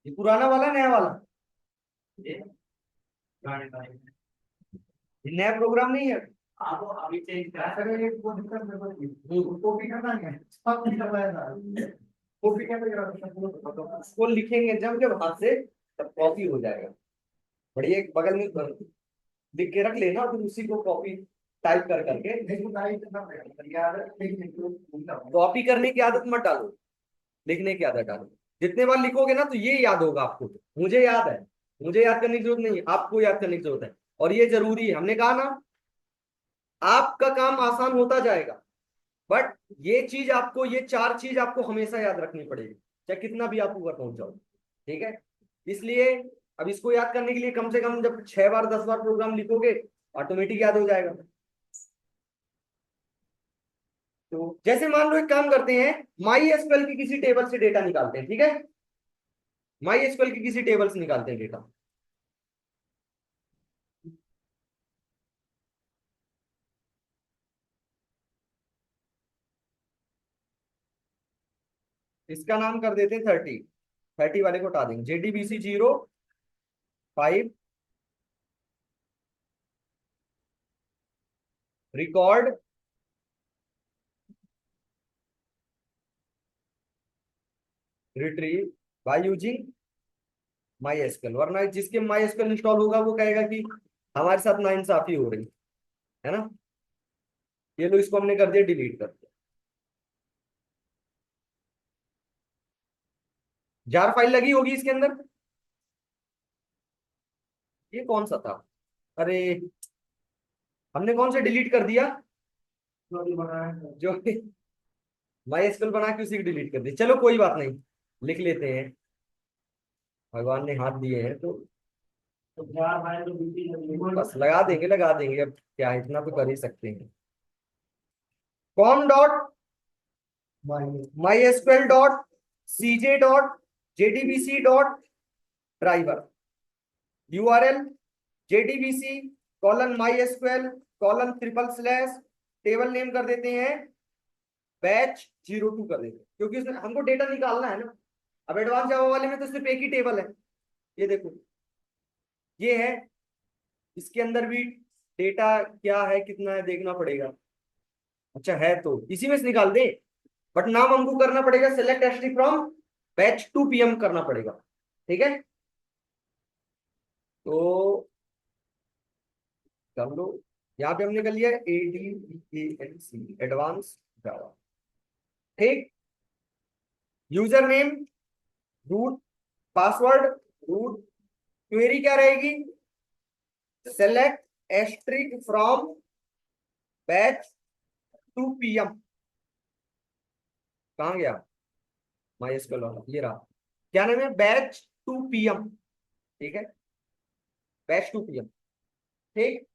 ये पुराना वाला नया वाला, ये नया प्रोग्राम नहीं है। आप अभी चेंज करा सर, वो दिक्कत मेरे को नहीं, कॉपी करना नहीं है, सब नहीं करवाया था, कॉपी कैसे करा? उसको लिखेंगे जब जब हाथ से, तब कॉपी हो जाएगा। बढ़िया, एक बगल में लिख के रख लेना, फिर उसी को कॉपी टाइप कर करके कॉपी करने की आदत मत डालो, लिखने की आदत डालो। जितने बार लिखोगे ना तो ये याद होगा आपको। मुझे याद है, मुझे याद करने की जरूरत नहीं है, आपको याद करने की जरूरत है। और ये जरूरी है, हमने कहा ना आपका काम आसान होता जाएगा, बट ये चीज आपको, ये चार चीज आपको हमेशा याद रखनी पड़ेगी, चाहे कितना भी आप ऊपर पहुंच जाओ। ठीक है, इसलिए अब इसको याद करने के लिए कम से कम जब 6 बार 10 बार प्रोग्राम लिखोगे ऑटोमेटिक याद हो जाएगा। तो जैसे मान लो एक काम करते हैं, माई एसक्यूएल की किसी टेबल से डेटा निकालते हैं। ठीक है, माई एसक्यूएल की किसी टेबल से निकालते हैं डेटा। इसका नाम कर देते हैं 30, 30 वाले को हटा देंगे, JDBC 05 record retrieve by using my SQL. वरना जिसके माई एसक्यूएल इंस्टॉल होगा वो कहेगा कि हमारे साथ नाइंसाफी हो रही है ना। ये लो, इसको हमने कर दिया डिलीट कर दिया। जार फाइल लगी होगी इसके अंदर। ये कौन सा था, अरे हमने कौन सा डिलीट कर दिया, जो माई एसक्यूएल बना के उसी को डिलीट कर दिया। चलो कोई बात नहीं, लिख लेते हैं, भगवान ने हाथ दिए हैं तो बस लगा देंगे, अब क्या है, इतना तो कर ही सकते हैं। Com dot my SQL dot CJ dot JDBC dot driver, URL JDBC colon my SQL colon / table name कर देते हैं batch 02 कर देते हैं, क्योंकि उसमें हमको डेटा निकालना है ना। अब एडवांस जावा वाले में तो सिर्फ एक ही टेबल है, ये देखो ये है, इसके अंदर भी डेटा क्या है कितना है देखना पड़ेगा। अच्छा है तो इसी में से निकाल दे, बट नाम हमको करना पड़ेगा select ST from batch 2 PM करना पड़ेगा। ठीक है, तो कर लो, यहाँ पे हमने कर लिया ADVANC एडवांस जावा। ठीक, user name root, password root, query क्या रहेगी, select asterisk from batch 2 PM। कहाँ गया माई एसक्यूएल वाला, ये रहा, क्या नाम है, batch 2 PM। ठीक है, batch 2 PM। ठीक,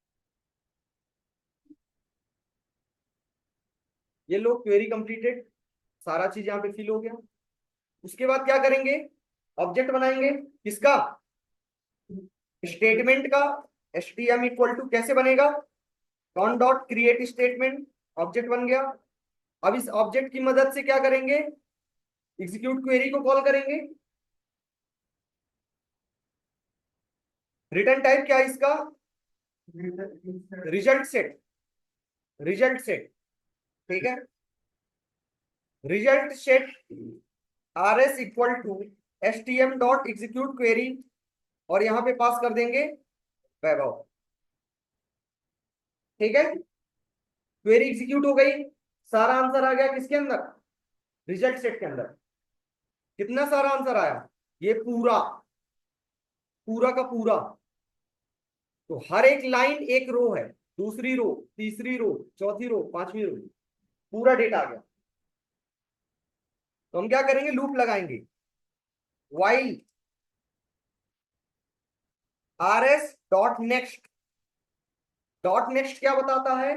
ये लो क्वेरी कंप्लीटेड, सारा चीज यहाँ पे फिल हो गया। उसके बाद क्या करेंगे, ऑब्जेक्ट बनाएंगे किसका, स्टेटमेंट का। HTM इक्वल टू कैसे बनेगा, cone dot create statement, object बन गया। अब इस ऑब्जेक्ट की मदद से क्या करेंगे, एग्जीक्यूट क्वेरी को कॉल करेंगे। रिटर्न टाइप क्या है इसका, रिजल्ट सेट, रिजल्ट सेट। ठीक है, result set RS equal to HTM dot execute query, और यहां पे पास कर देंगे वैभव। ठीक है, क्वेरी एग्जीक्यूट हो गई, सारा आंसर आ गया किसके अंदर, रिजल्ट सेट के अंदर। कितना सारा आंसर आया, ये पूरा, पूरा का पूरा। तो हर एक लाइन एक रो है, दूसरी रो, तीसरी रो, चौथी रो, पांचवी रो, पूरा डेटा आ गया। तो हम क्या करेंगे, लूप लगाएंगे, while RS dot next. Dot next क्या बताता है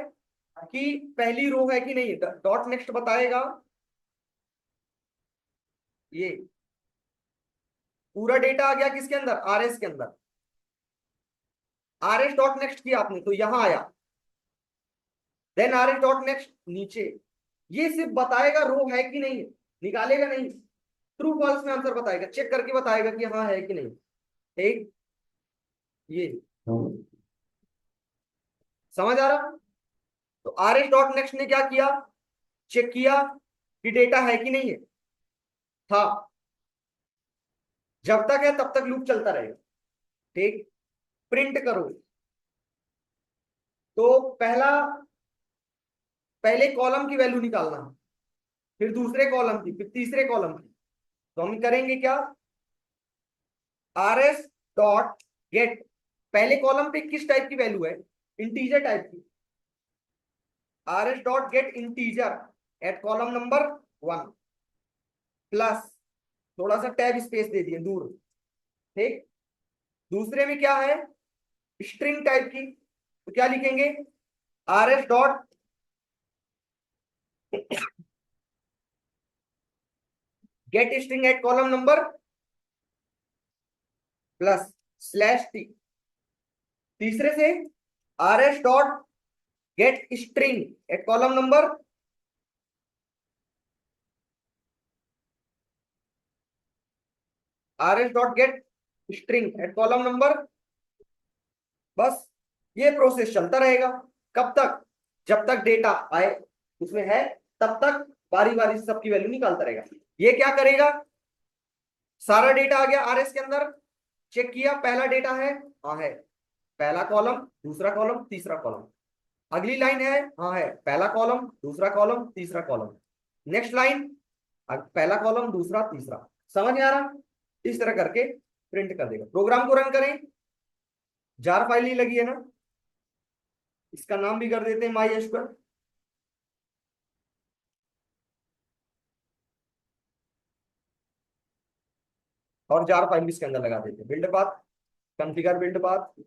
कि पहली रो है कि नहीं, डॉट नेक्स्ट बताएगा ये पूरा डेटा आ गया किसके अंदर, RS के अंदर। RS डॉट नेक्स्ट किया आपने तो यहां आया, देन RS डॉट नेक्स्ट नीचे। ये सिर्फ बताएगा रो है कि नहीं, निकालेगा नहीं, ट्रू फॉल्स में आंसर बताएगा, चेक करके बताएगा कि हाँ है कि नहीं। ठीक, ये समझ आ रहा। तो RS डॉट नेक्स्ट ने क्या किया, चेक किया कि डेटा है कि नहीं है, था, जब तक है तब तक लूप चलता रहेगा। ठीक, प्रिंट करो, तो पहले कॉलम की वैल्यू निकालना, फिर दूसरे कॉलम की, फिर तीसरे कॉलम की। तो हम करेंगे क्या, rs डॉट गेट, पहले कॉलम पे किस टाइप की वैल्यू है, इंटीजर टाइप की, rs dot get integer at column number 1 plus, थोड़ा सा टैब स्पेस दे दिए दूर, ठीक। दूसरे में क्या है, स्ट्रिंग टाइप की, तो क्या लिखेंगे, rs dot get string at column number plus slash t. तीसरे से rs dot get string at column number, rs dot get string at column number. बस ये प्रोसेस चलता रहेगा, कब तक, जब तक डेटा आए उसमें है, तब तक बारी बारी से सबकी वैल्यू निकालता रहेगा। ये क्या करेगा, सारा डेटा आ गया आरएस के अंदर, चेक किया पहला डेटा है, हाँ है, पहला कॉलम दूसरा कॉलम तीसरा कॉलम। अगली लाइन है, हाँ है, पहला कॉलम दूसरा कॉलम तीसरा कॉलम। नेक्स्ट लाइन, पहला कॉलम दूसरा तीसरा। समझ में आ रहा, इस तरह करके प्रिंट कर देगा। प्रोग्राम को रन करें, जार फाइल ही लगी है ना, इसका नाम भी कर देते हैं माई एसक्यूएल। और जार फाइल भी इसके अंदर लगा देते हैं। Build path, configure build path,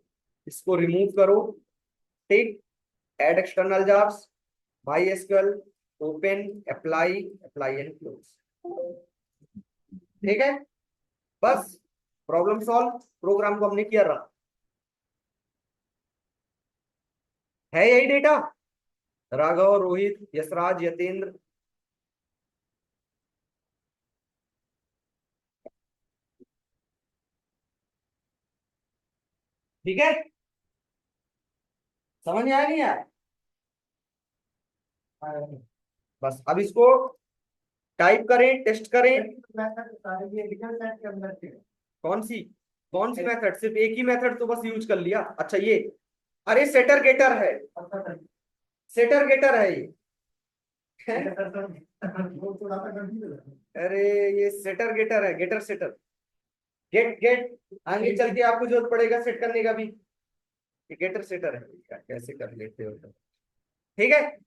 इसको रिमूव करो, tick, add external jars, my SQL, open, apply, apply and close. ठीक है, बस प्रॉब्लम सॉल्व। प्रोग्राम को हमने किया रहा है, यही डेटा, राघव, रोहित, यशराज, यतेंद्र। ठीक है, समझ में आया नहीं यार। बस अब इसको टाइप करें, टेस्ट करें। कौन सी, कौन सी मेथड, सिर्फ एक ही मेथड तो बस यूज कर लिया। अच्छा ये, अरे सेटर गेटर है, सेटर गेटर है ये। अरे ये सेटर गेटर है, गेटर सेटर, गेट गेट, आगे चल के आपको जरूरत पड़ेगा सेट करने का भी। ये गेटर सेटर है, कैसे कर लेते हो। ठीक है।